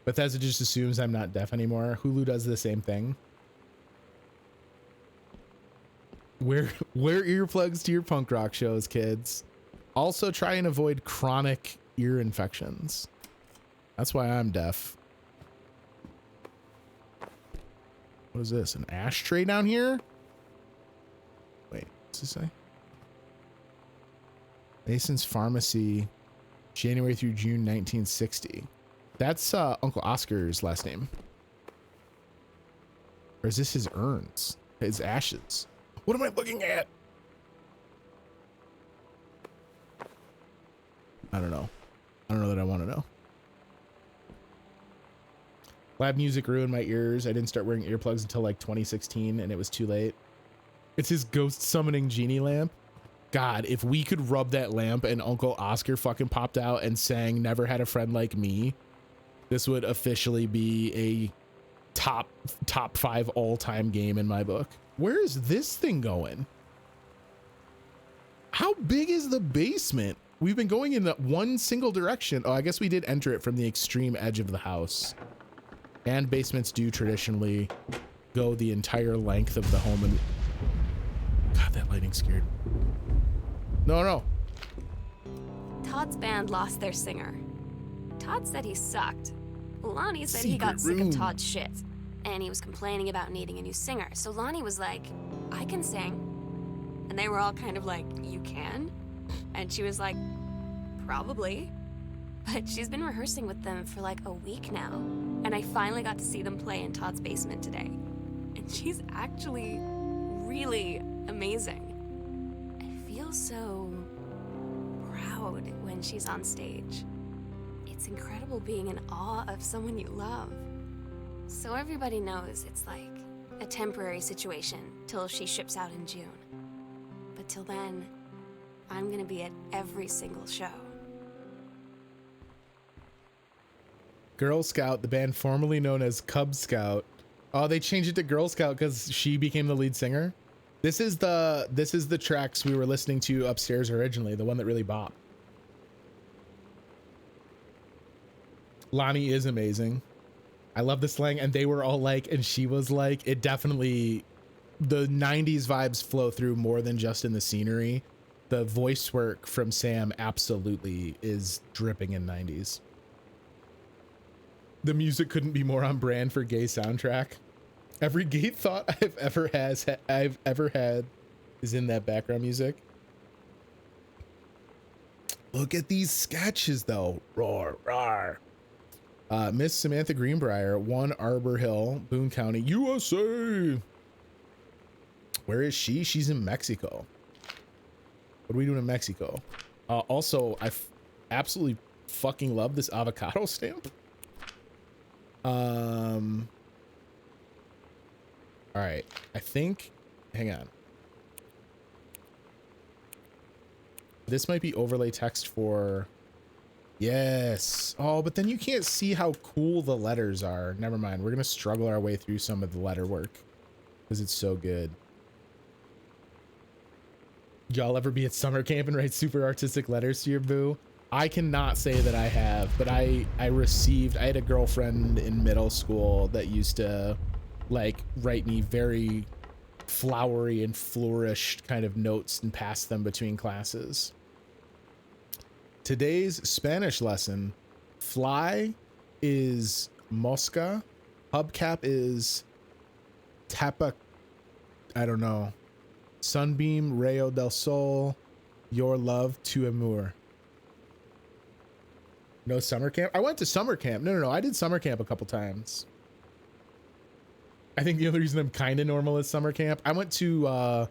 A: Bethesda just assumes I'm not deaf anymore. Hulu does the same thing. Wear earplugs to your punk rock shows, kids. Also try and avoid chronic ear infections. That's why I'm deaf. What is this? An ashtray down here? Wait, what's this say? Mason's Pharmacy, January through June 1960. That's Uncle Oscar's last name. Or is this his urns? His ashes? What am I looking at? I don't know. I don't know that I want to know. Loud music ruined my ears. I didn't start wearing earplugs until like 2016 and it was too late. It's his ghost summoning genie lamp. God, if we could rub that lamp and Uncle Oscar fucking popped out and sang Never Had a Friend Like Me, this would officially be a top 5 all-time game in my book. Where is this thing going? How big is the basement? We've been going in that one single direction. Oh, I guess we did enter it from the extreme edge of the house. And basements do traditionally go the entire length of the home. And God, that lighting scared. No, no.
B: Todd's band lost their singer. Todd said he sucked. Lonnie said he
A: Secret
B: got sick
A: room.
B: of Todd's shit, and he was complaining about needing a new singer. So Lonnie was like, I can sing. And they were all kind of like, you can? And she was like, probably. But she's been rehearsing with them for like a week now. And I finally got to see them play in Todd's basement today. And she's actually really amazing. I feel so proud when she's on stage. It's incredible being in awe of someone you love. So everybody knows it's like a temporary situation till she ships out in June. But till then, I'm gonna be at every single show.
A: Girl Scout, the band formerly known as Cub Scout. Oh, they changed it to Girl Scout because she became the lead singer. This is the tracks we were listening to upstairs originally, the one that really bopped. Lonnie is amazing. I love the slang, and they were all like, and she was like, it definitely, the 90s vibes flow through more than just in the scenery. The voice work from Sam absolutely is dripping in 90s. The music couldn't be more on brand for gay soundtrack. Every gay thought I've ever had is in that background music. Look at these sketches though. Roar, roar. Miss Samantha Greenbrier, 1 Arbor Hill, Boone County, USA. Where is she? She's in Mexico. What are we doing in Mexico? Also, I absolutely fucking love this avocado stamp. All right, I think, hang on. This might be overlay text for, yes. Oh, but then you can't see how cool the letters are. Never mind. We're going to struggle our way through some of the letter work because it's so good. Y'all ever be at summer camp and write super artistic letters to your boo? I cannot say that I have, but I had a girlfriend in middle school that used to like write me very flowery and flourished kind of notes and pass them between classes. Today's Spanish lesson, fly is mosca, hubcap is tapa, I don't know, sunbeam, rayo del sol, your love to amor. No summer camp? I went to summer camp. No, I did summer camp a couple times. I think the only reason I'm kind of normal is summer camp. I went to a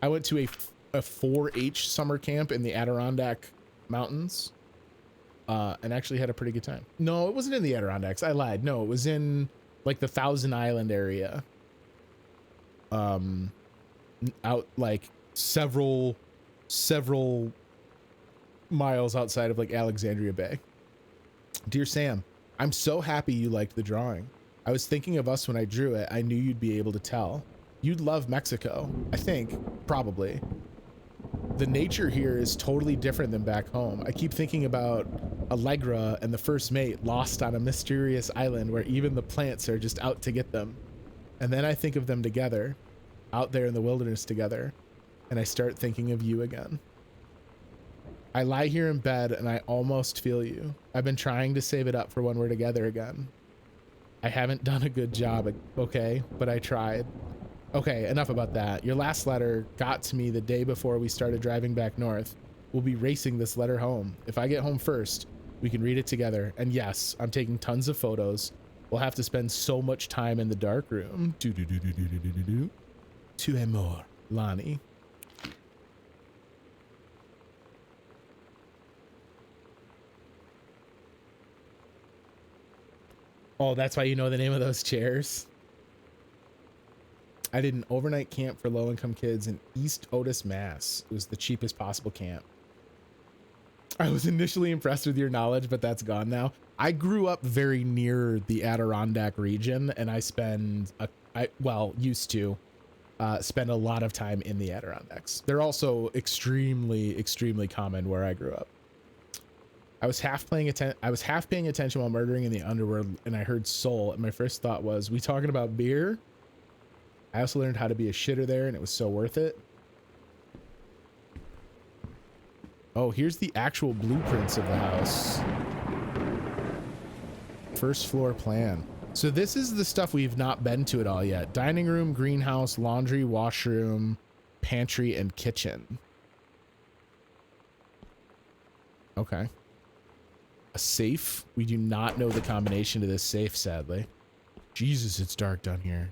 A: 4-H summer camp in the Adirondack Mountains, and actually had a pretty good time. No, it wasn't in the Adirondacks. I lied. No, it was in like the Thousand Island area. Out like several miles outside of like Alexandria Bay. Dear Sam, I'm so happy you liked the drawing. I was thinking of us when I drew it. I knew you'd be able to tell. You'd love Mexico, I think, probably. The nature here is totally different than back home. I keep thinking about Allegra and the first mate lost on a mysterious island where even the plants are just out to get them. And then I think of them together, out there in the wilderness together, and I start thinking of you again. I lie here in bed and I almost feel you. I've been trying to save it up for when we're together again. I haven't done a good job, okay, but I tried. Okay, enough about that. Your last letter got to me the day before we started driving back north. We'll be racing this letter home. If I get home first, we can read it together. And yes, I'm taking tons of photos. We'll have to spend so much time in the dark room. To amor, Lonnie. Oh, that's why you know the name of those chairs. I did an overnight camp for low-income kids in East Otis, Mass. It was the cheapest possible camp. I was initially impressed with your knowledge, but that's gone now. I grew up very near the Adirondack region, and I used to spend a lot of time in the Adirondacks. They're also extremely, extremely common where I grew up. I was half paying attention while murdering in the underworld, and I heard soul, and my first thought was, we talking about beer? I also learned how to be a shitter there, and it was so worth it. Oh, here's the actual blueprints of the house. First floor plan. So this is the stuff we've not been to at all yet. Dining room, greenhouse, laundry, washroom, pantry, and kitchen. Okay. A safe. We do not know the combination to this safe, sadly. Jesus, it's dark down here.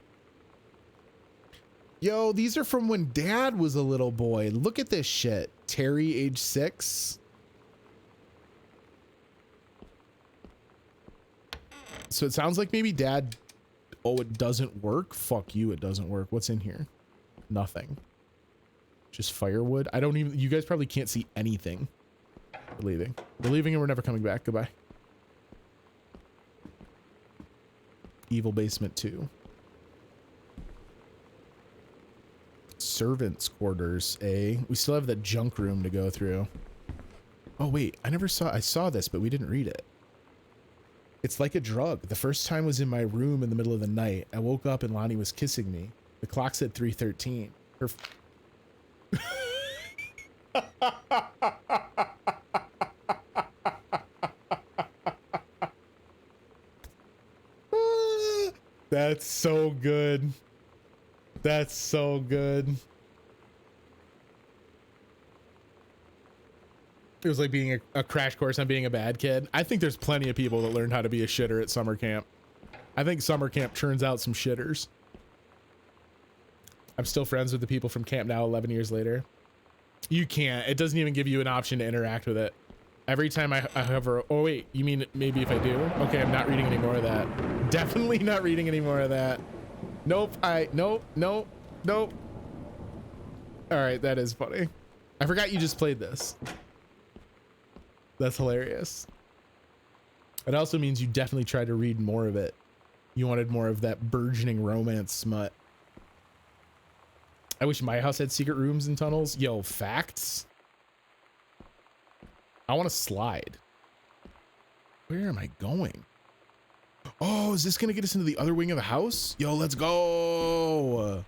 A: Yo, these are from when Dad was a little boy. Look at this shit. Terry, age 6. So it sounds like maybe Dad... Oh, it doesn't work? Fuck you, it doesn't work. What's in here? Nothing. Just firewood? I don't even... You guys probably can't see anything. We're leaving. We're leaving and we're never coming back. Goodbye. Evil Basement 2. Servants' quarters, eh? We still have the junk room to go through. Oh, wait. I saw this, but we didn't read it. It's like a drug. The first time was in my room in the middle of the night. I woke up and Lonnie was kissing me. The clock said 3:13. Her... That's so good. That's so good. It was like being a crash course on being a bad kid. I think there's plenty of people that learned how to be a shitter at summer camp. I think summer camp churns out some shitters. I'm still friends with the people from camp now 11 years later. You can't. It doesn't even give you an option to interact with it. Every time I hover... Oh, wait. You mean maybe if I do? Okay, I'm not reading any more of that. Definitely not reading any more of that. Nope. Nope. Nope. Nope. All right. That is funny. I forgot you just played this. That's hilarious. It also means you definitely tried to read more of it. You wanted more of that burgeoning romance smut. I wish my house had secret rooms and tunnels. Yo, facts. I want to slide. Where am I going? Oh, is this going to get us into the other wing of the house? Yo, let's go.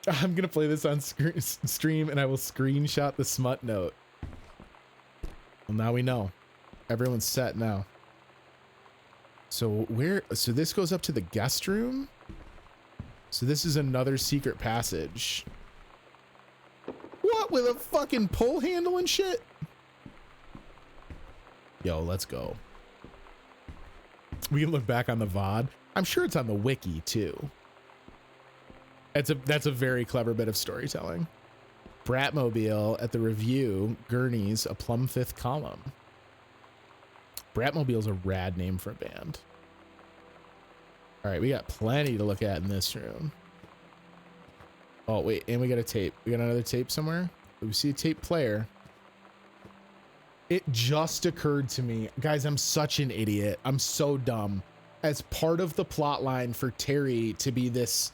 A: I'm going to play this on stream and I will screenshot the smut note. Well, now we know. Everyone's set now. So so this goes up to the guest room. So this is another secret passage. What, with a fucking pull handle and shit? Yo, let's go. We can look back on the VOD. I'm sure it's on the wiki too. That's a very clever bit of storytelling. Bratmobile at the review, Gurney's a plum fifth column. Bratmobile's a rad name for a band. All right, we got plenty to look at in this room. Oh, wait, and we got a tape. We got another tape somewhere? We see a tape player. It just occurred to me. Guys, I'm such an idiot. I'm so dumb. As part of the plot line for Terry to be this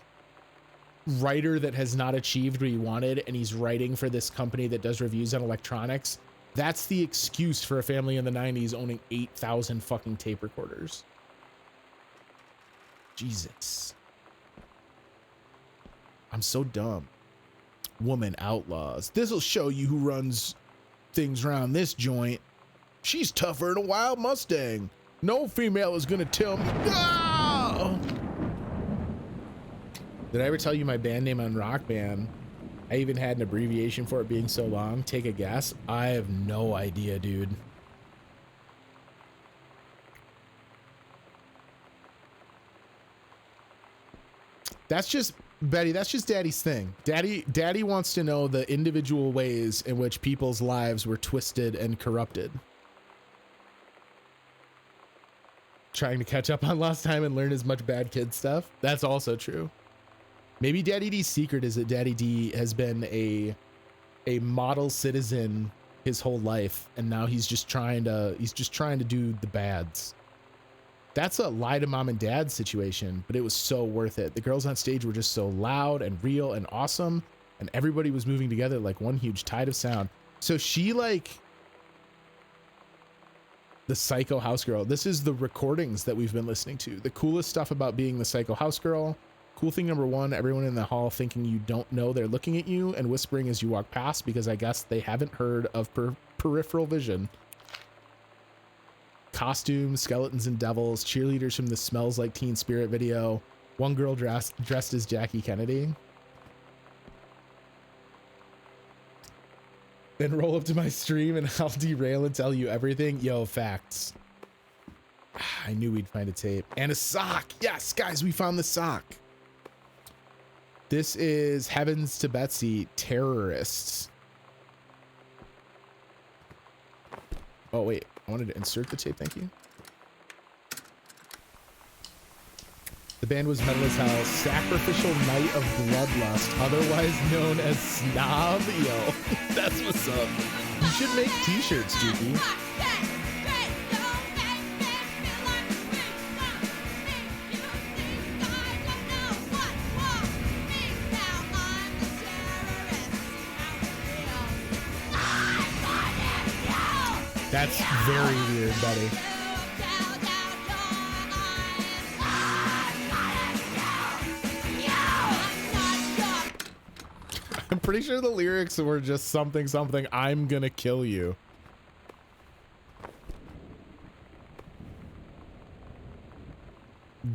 A: writer that has not achieved what he wanted, and he's writing for this company that does reviews on electronics, that's the excuse for a family in the 90s owning 8,000 fucking tape recorders. Jesus. I'm so dumb. Woman outlaws. This'll show you who runs things around this joint. She's tougher than a wild Mustang. No female is gonna tell me. No! Did I ever tell you my band name on Rock Band? I even had an abbreviation for it being so long. Take a guess. I have no idea, dude. That's just, Betty, that's just Daddy's thing. Daddy wants to know the individual ways in which people's lives were twisted and corrupted. Trying to catch up on lost time and learn as much bad kid stuff. That's also true. Maybe Daddy D's secret is that Daddy D has been a model citizen his whole life, and now he's just trying to do the bads. That's a lie to mom and dad situation, but it was so worth it. The girls on stage were just so loud and real and awesome, and everybody was moving together like one huge tide of sound. So she, like, the Psycho House Girl. This is the recordings that we've been listening to. The coolest stuff about being the Psycho House Girl Cool thing number one, everyone in the hall thinking you don't know they're looking at you and whispering as you walk past because I guess they haven't heard of peripheral vision. Costumes, skeletons and devils, cheerleaders from the Smells Like Teen Spirit video, one girl dressed as Jackie Kennedy. Then roll up to my stream and I'll derail and tell you everything. Yo, facts. I knew we'd find a tape. And a sock. Yes, guys, we found the sock. This is Heavens to Betsy, Terrorists. Oh, wait. I wanted to insert the tape. Thank you. The band was metal as hell. Sacrificial Night of Bloodlust, otherwise known as Snob. Yo, that's what's up. You should make t-shirts, Juki. That's very weird, buddy. I'm pretty sure the lyrics were just something, I'm gonna kill you.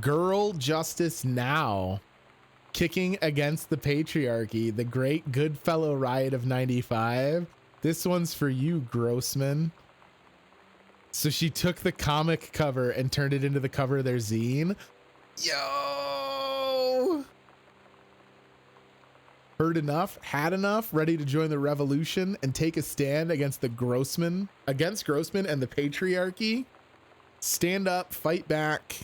A: Girl Justice Now. Kicking against the patriarchy. The great Goodfellow riot of 95. This one's for you, Grossman. So she took the comic cover and turned it into the cover of their zine. Yo! Heard enough, had enough, ready to join the revolution and take a stand against the Grossman, and the patriarchy. Stand up, fight back.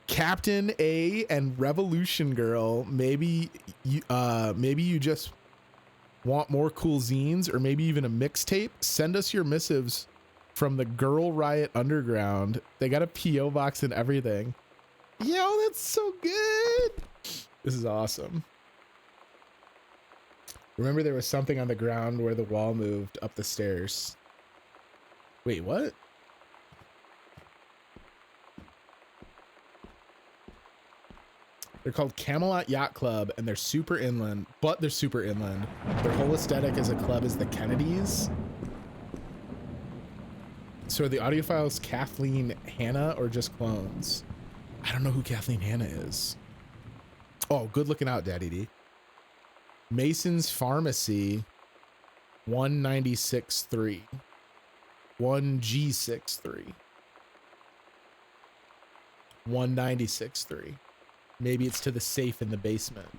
A: Captain A and Revolution Girl. Maybe you just want more cool zines or maybe even a mixtape. Send us your missives from the Girl Riot Underground. They got a PO box and everything. Yo, that's so good. This is awesome. Remember there was something on the ground where the wall moved up the stairs. Wait, what? They're called Camelot Yacht Club and they're super inland, but they're super inland. Their whole aesthetic as a club is the Kennedys. So are the audiophiles Kathleen Hanna or just clones? I don't know who Kathleen Hanna is. Oh, good looking out, Daddy D. Mason's Pharmacy 196.3. 1G63. 196.3. Maybe it's to the safe in the basement.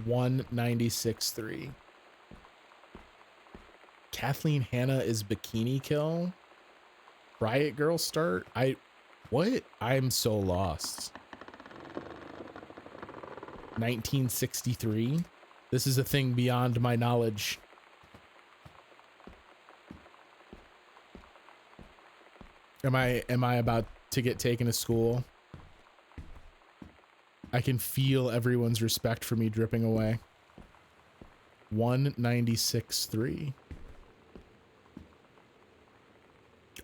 A: 196.3. Kathleen Hanna is Bikini Kill. Riot Girl start. What? I'm so lost. 1963. This is a thing beyond my knowledge. Am I about to get taken to school? I can feel everyone's respect for me dripping away. 196.3.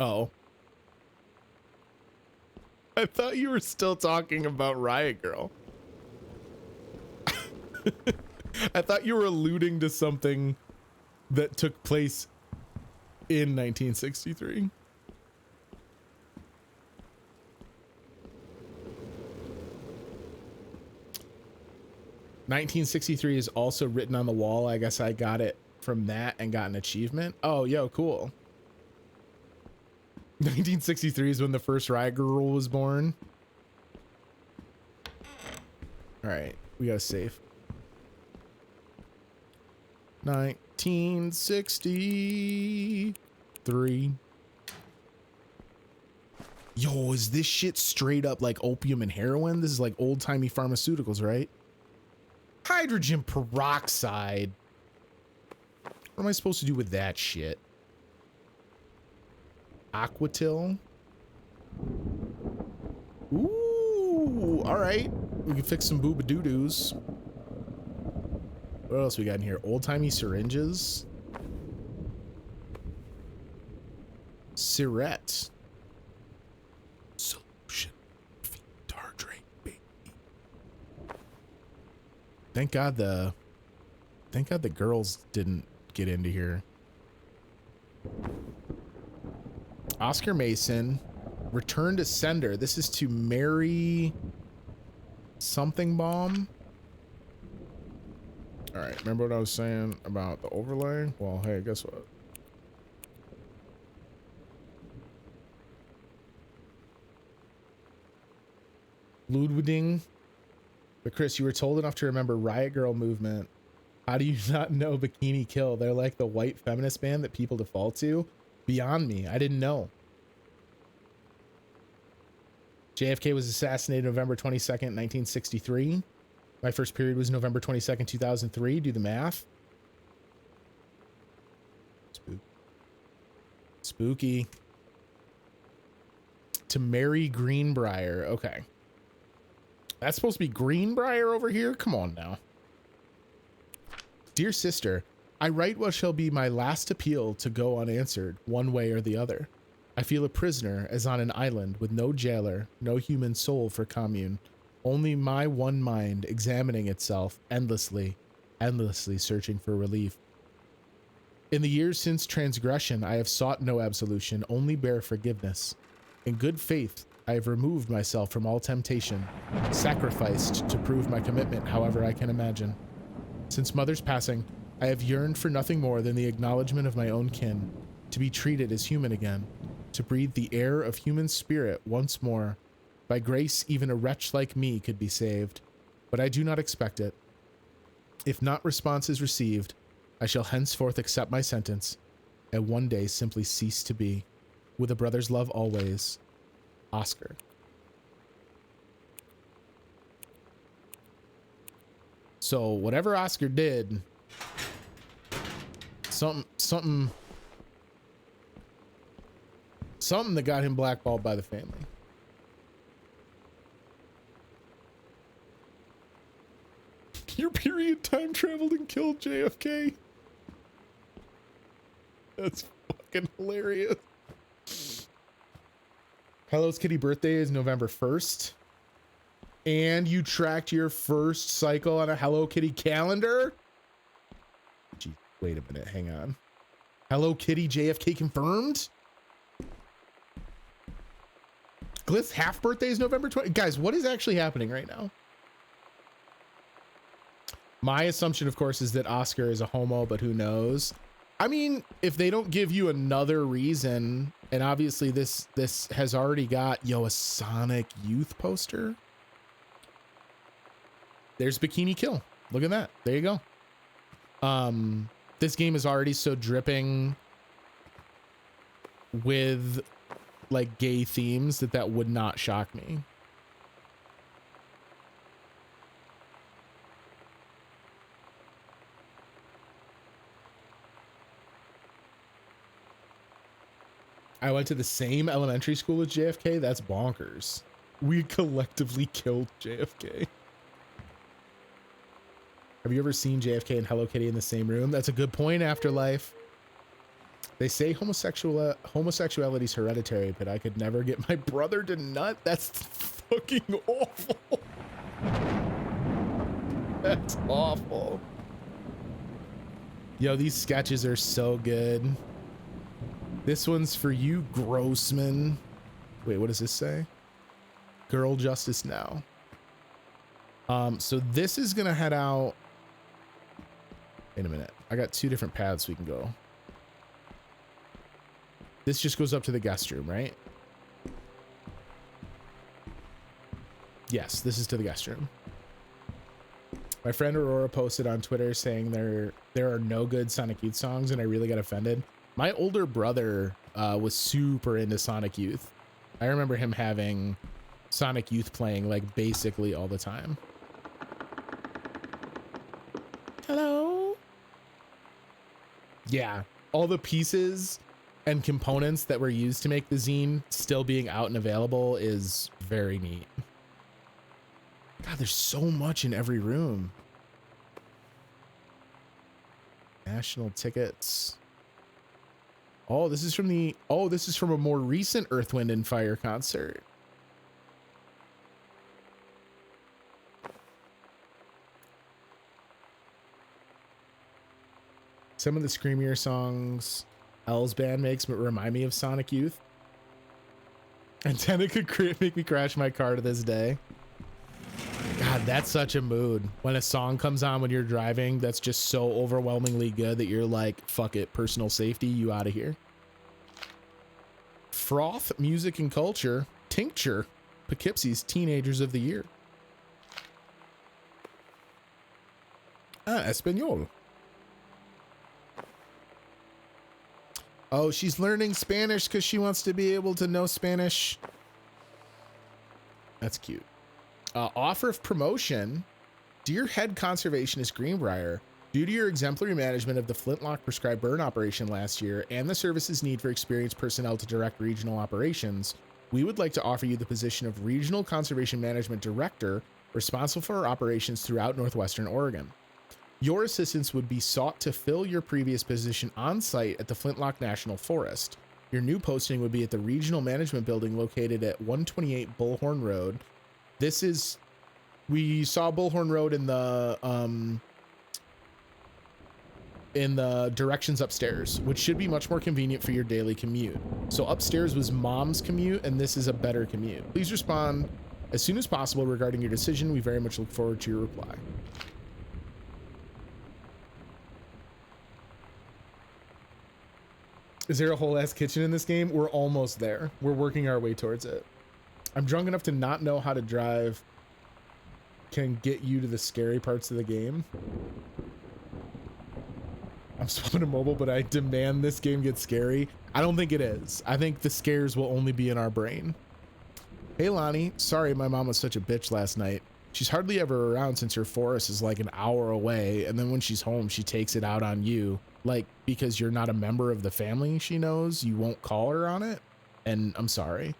A: Oh. I thought you were still talking about Riot Girl. I thought you were alluding to something that took place in 1963. "1963 is also written on the wall. I guess I got it from that and got an achievement." Oh, yo, cool. 1963 is when the first Riot Girl was born. All right, we got a save. 1963. Yo, is this shit straight up like opium and heroin? This is like old-timey pharmaceuticals, right? Hydrogen peroxide. What am I supposed to do with that shit? Aquatil. Ooh, all right. We can fix some booba-doo-doos. What else we got in here? Old-timey syringes. Sirette. Solution. Tardrate, baby. Thank God the girls didn't get into here. Oscar Mason, return to sender. This is to Mary something bomb. All right, remember what I was saying about the overlay? Well, hey, guess what? Ludwig. But Chris, you were told enough to remember Riot Girl movement. How do you not know Bikini Kill? They're like the white feminist band that people default to. Beyond me. I didn't know. JFK was assassinated November 22nd, 1963. My first period was November 22nd, 2003. Do the math. Spooky. To Mary Greenbrier. Okay. That's supposed to be Greenbrier over here? Come on now. Dear sister, I write what shall be my last appeal to go unanswered, one way or the other. I feel a prisoner as on an island with no jailer, no human soul for commune, only my one mind examining itself endlessly, endlessly searching for relief. In the years since transgression, I have sought no absolution, only bare forgiveness. In good faith, I have removed myself from all temptation, sacrificed to prove my commitment however I can imagine. Since mother's passing, I have yearned for nothing more than the acknowledgement of my own kin, to be treated as human again, to breathe the air of human spirit once more. By grace, even a wretch like me could be saved, but I do not expect it. If not response is received, I shall henceforth accept my sentence, and one day simply cease to be. With a brother's love always, Oscar. So whatever Oscar did, something that got him blackballed by the family. Your period time traveled and killed JFK. That's fucking hilarious. Hello Kitty birthday is November 1st. And you tracked your first cycle on a Hello Kitty calendar? Gee, wait a minute, hang on. Hello Kitty JFK confirmed? Glyph's half birthday is November 20. Guys, what is actually happening right now? My assumption, of course, is that Oscar is a homo, but who knows? I mean, if they don't give you another reason, and obviously this has already got, a Sonic Youth poster. There's Bikini Kill. Look at that. There you go. This game is already so dripping with like gay themes that would not shock me. I went to the same elementary school as JFK. That's bonkers. We collectively killed JFK. Have you ever seen JFK and Hello Kitty in the same room? That's a good point, Afterlife. They say homosexuality is hereditary, but I could never get my brother to nut. That's fucking awful. That's awful. Yo, these sketches are so good. This one's for you, Grossman. Wait, what does this say? Girl Justice Now. So this is gonna head out. Wait a minute. I got two different paths we can go. This just goes up to the guest room, right? Yes, this is to the guest room. My friend Aurora posted on Twitter saying there are no good Sonic Youth songs, and I really got offended. My older brother was super into Sonic Youth. I remember him having Sonic Youth playing like basically all the time. Hello? Yeah, all the pieces and components that were used to make the zine still being out and available is very neat. God, there's so much in every room. National tickets. Oh, this is from a more recent Earth, Wind, and Fire concert. Some of the screamier songs L's band makes remind me of Sonic Youth. Antenna could make me crash my car to this day. God, that's such a mood. When a song comes on when you're driving, that's just so overwhelmingly good that you're like, fuck it, personal safety, you out of here. Froth, music and culture. Tincture, Poughkeepsie's Teenagers of the Year. Espanol. Oh, she's learning Spanish because she wants to be able to know Spanish. That's cute. Offer of promotion. Dear Head Conservationist Greenbrier, due to your exemplary management of the Flintlock prescribed burn operation last year and the service's need for experienced personnel to direct regional operations, we would like to offer you the position of Regional Conservation Management Director, responsible for operations throughout Northwestern Oregon. Your assistance would be sought to fill your previous position on site at the Flintlock National Forest. Your new posting would be at the Regional Management Building located at 128 Bullhorn Road. We saw Bullhorn Road in the directions upstairs, which should be much more convenient for your daily commute. So upstairs was Mom's commute, and this is a better commute. Please respond as soon as possible regarding your decision. We very much look forward to your reply. Is there a whole ass kitchen in this game? We're almost there. We're working our way towards it. I'm drunk enough to not know how to drive. Can get you to the scary parts of the game. I'm swapping to mobile, but I demand this game gets scary. I don't think it is. I think the scares will only be in our brain. Hey Lonnie, sorry my mom was such a bitch last night. She's hardly ever around since her forest is like an hour away, and then when she's home, she takes it out on you. Like, because you're not a member of the family she knows, you won't call her on it? And I'm sorry.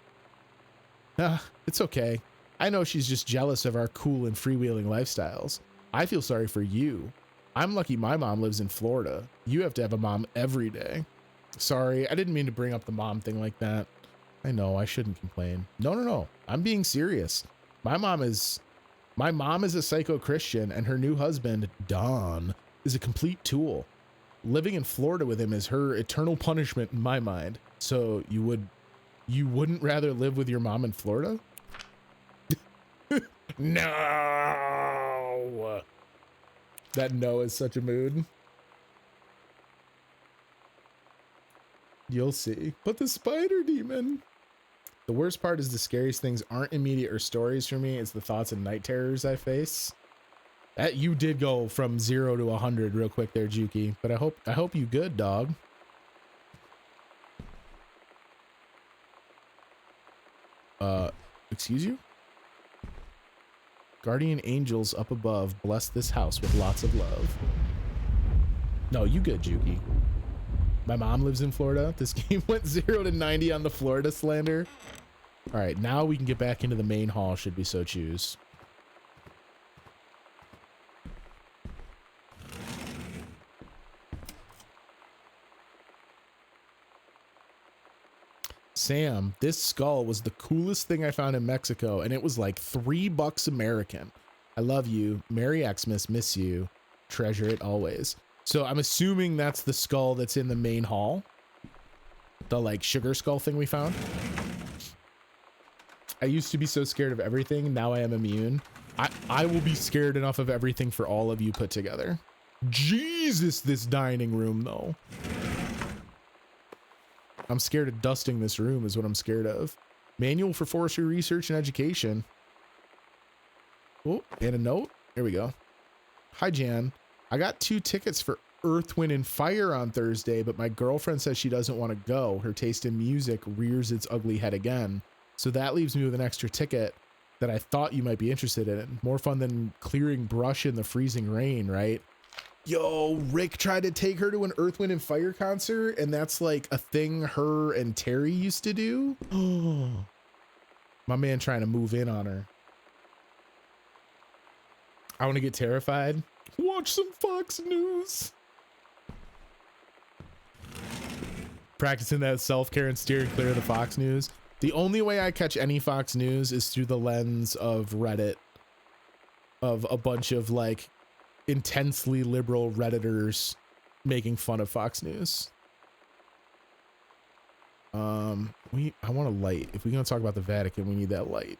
A: It's okay. I know she's just jealous of our cool and freewheeling lifestyles. I feel sorry for you. I'm lucky my mom lives in Florida. You have to have a mom every day. Sorry, I didn't mean to bring up the mom thing like that. I know, I shouldn't complain. No. I'm being serious. My mom is a psycho Christian, and her new husband, Don, is a complete tool. Living in Florida with him is her eternal punishment in my mind. So you wouldn't rather live with your mom in Florida? No. That no is such a mood. You'll see. But the spider demon. The worst part is the scariest things aren't immediate or stories for me. It's the thoughts and night terrors I face. That you did go from 0 to 100 real quick there, Juki. But I hope you good, dog. Excuse you? Guardian angels up above bless this house with lots of love. No, you good, Juki. My mom lives in Florida. This game went 0 to 90 on the Florida slander. All right, now we can get back into the main hall should we so choose. Sam, this skull was the coolest thing I found in Mexico, and it was like $3 American. I love you. Merry Xmas, miss you. Treasure it always. So I'm assuming that's the skull that's in the main hall. The like sugar skull thing we found. I used to be so scared of everything. Now I am immune. I will be scared enough of everything for all of you put together. Jesus, this dining room though. I'm scared of dusting this room is what I'm scared of. Manual for Forestry Research and Education. Oh, and a note. There we go. Hi, Jan. I got 2 tickets for Earth, Wind, and Fire on Thursday, but my girlfriend says she doesn't want to go. Her taste in music rears its ugly head again. So that leaves me with an extra ticket that I thought you might be interested in. More fun than clearing brush in the freezing rain, right? Yo, Rick tried to take her to an Earth, Wind, and Fire concert, and that's like a thing her and Terry used to do. Oh, my man trying to move in on her. I want to get terrified. Watch some Fox News. Practicing that self-care and steering clear of the Fox News. The only way I catch any Fox News is through the lens of Reddit, of a bunch of like intensely liberal Redditors making fun of Fox News. I want a light. If we're going to talk about the Vatican, we need that light.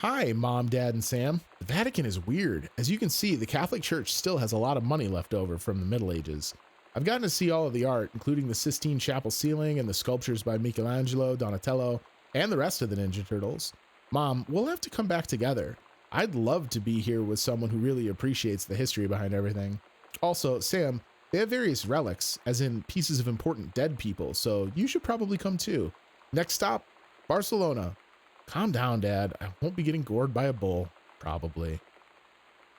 A: Hi, Mom, Dad, and Sam. The Vatican is weird. As you can see, the Catholic Church still has a lot of money left over from the Middle Ages. I've gotten to see all of the art, including the Sistine Chapel ceiling and the sculptures by Michelangelo, Donatello, and the rest of the Ninja Turtles. Mom, we'll have to come back together. I'd love to be here with someone who really appreciates the history behind everything. Also, Sam, they have various relics, as in pieces of important dead people, so you should probably come too. Next stop, Barcelona. Calm down, Dad. I won't be getting gored by a bull. Probably.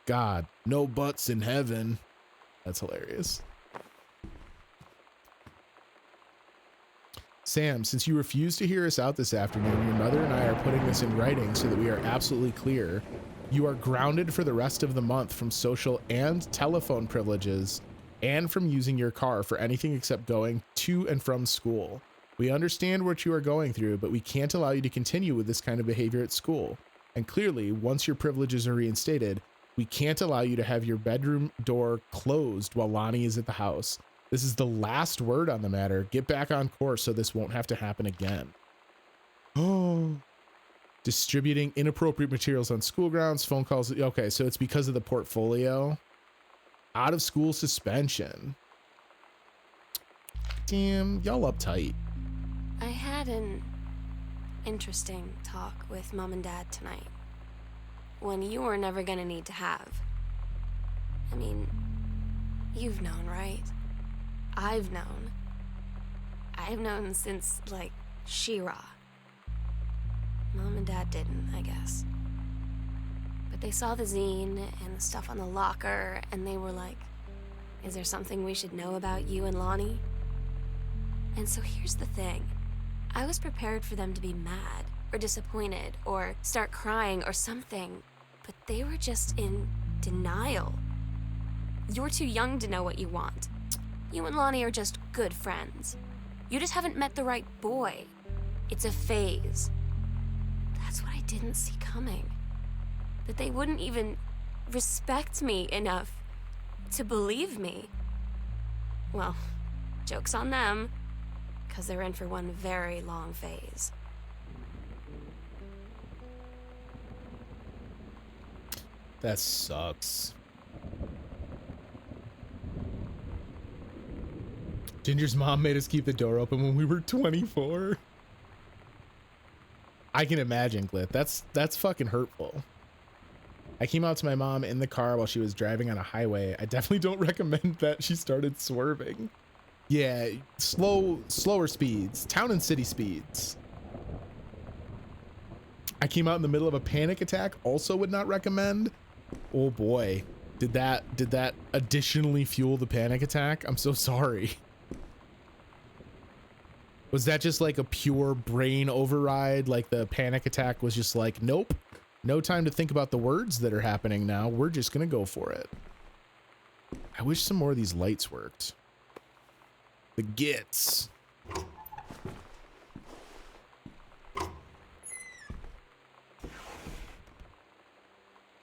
A: God, no butts in heaven. That's hilarious. Sam, since you refused to hear us out this afternoon, your mother and I are putting this in writing so that we are absolutely clear. You are grounded for the rest of the month from social and telephone privileges and from using your car for anything except going to and from school. We understand what you are going through, but we can't allow you to continue with this kind of behavior at school. And clearly, once your privileges are reinstated, we can't allow you to have your bedroom door closed while Lonnie is at the house. This is the last word on the matter. Get back on course so this won't have to happen again. Oh. Distributing inappropriate materials on school grounds, phone calls. Okay, so it's because of the portfolio. Out of school suspension. Damn, y'all uptight.
B: I had an interesting talk with Mom and Dad tonight. One you were never gonna need to have. I mean, you've known, right? I've known. I've known since, like, She-Ra. Mom and Dad didn't, I guess. But they saw the zine and the stuff on the locker, and they were like, is there something we should know about you and Lonnie? And so here's the thing. I was prepared for them to be mad, or disappointed, or start crying, or something. But they were just in denial. You're too young to know what you want. You and Lonnie are just good friends. You just haven't met the right boy. It's a phase. That's what I didn't see coming. That they wouldn't even respect me enough to believe me. Well, joke's on them, because they're in for one very long phase.
A: That sucks. Ginger's mom made us keep the door open when we were 24. I can imagine, Glit. That's fucking hurtful. I came out to my mom in the car while she was driving on a highway. I definitely don't recommend that. She started swerving. Yeah, slower speeds, town and city speeds. I came out in the middle of a panic attack. Also would not recommend. Oh boy, did that additionally fuel the panic attack? I'm so sorry. Was that just like a pure brain override? Like the panic attack was just like, nope, no time to think about the words that are happening now. We're just gonna go for it. I wish some more of these lights worked. The gits.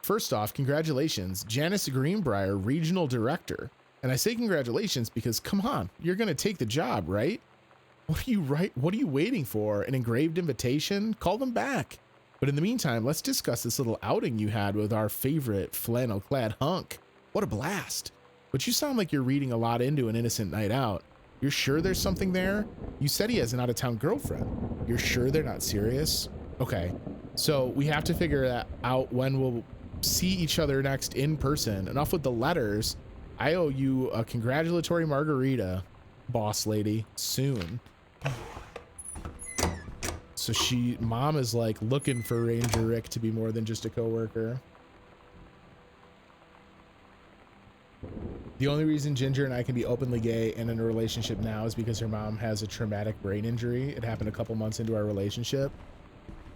A: First off, congratulations, Janice Greenbrier, Regional Director. And I say congratulations because, come on, you're gonna take the job, right? What are you waiting for? An engraved invitation? Call them back. But in the meantime, let's discuss this little outing you had with our favorite flannel-clad hunk. What a blast. But you sound like you're reading a lot into an innocent night out. You're sure there's something there? You said he has an out-of-town girlfriend. You're sure they're not serious? Okay, so we have to figure that out when we'll see each other next in person. Enough with the letters. I owe you a congratulatory margarita, boss lady, soon. So mom is like looking for Ranger Rick to be more than just a coworker. The only reason Ginger and I can be openly gay and in a relationship now is because her mom has a traumatic brain injury. It happened a couple months into our relationship.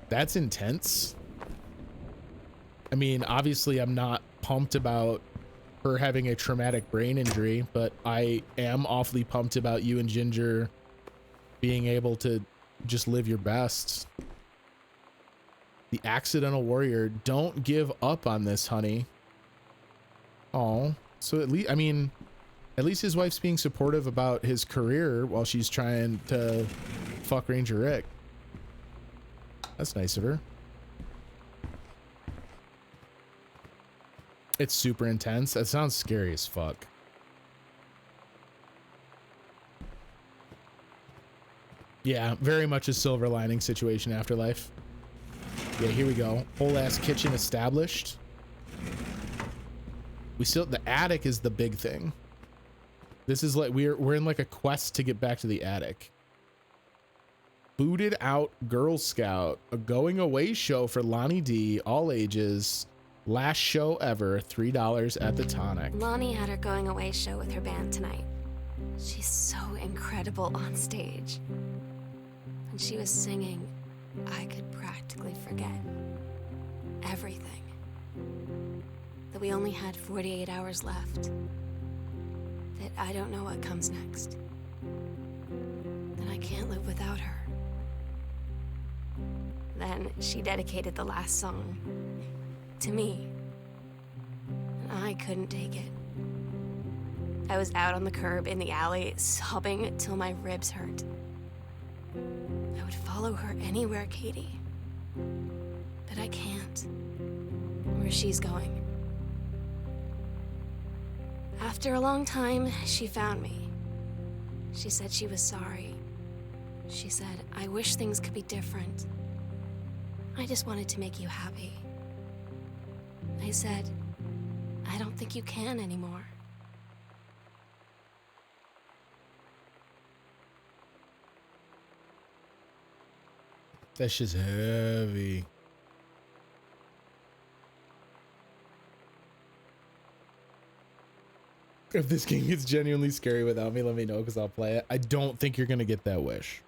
A: That's intense. I mean, obviously I'm not pumped about her having a traumatic brain injury, but I am awfully pumped about you and Ginger being able to just live your best. The accidental warrior, don't give up on this, honey. Oh, so at least, I mean, At least his wife's being supportive about his career while she's trying to fuck Ranger Rick. That's nice of her. It's super intense. That sounds scary as fuck. Yeah, very much a silver lining situation, Afterlife. Yeah, here we go. Whole ass kitchen established. We still, the attic is the big thing. This is like, we're in like a quest to get back to the attic. Booted Out Girl Scout, a going away show for Lonnie D, all ages. Last show ever, $3 at the Tonic.
B: Lonnie had her going away show with her band tonight. She's so incredible on stage. When she was singing, I could practically forget everything. That we only had 48 hours left. That I don't know what comes next. That I can't live without her. Then she dedicated the last song to me. And I couldn't take it. I was out on the curb in the alley, sobbing till my ribs hurt. I would follow her anywhere, Katie. But I can't. Where she's going. After a long time, she found me. She said she was sorry. She said, I wish things could be different. I just wanted to make you happy. I said, I don't think you can anymore.
A: That's just heavy. If this game gets genuinely scary without me, let me know because I'll play it. I don't think you're going to get that wish.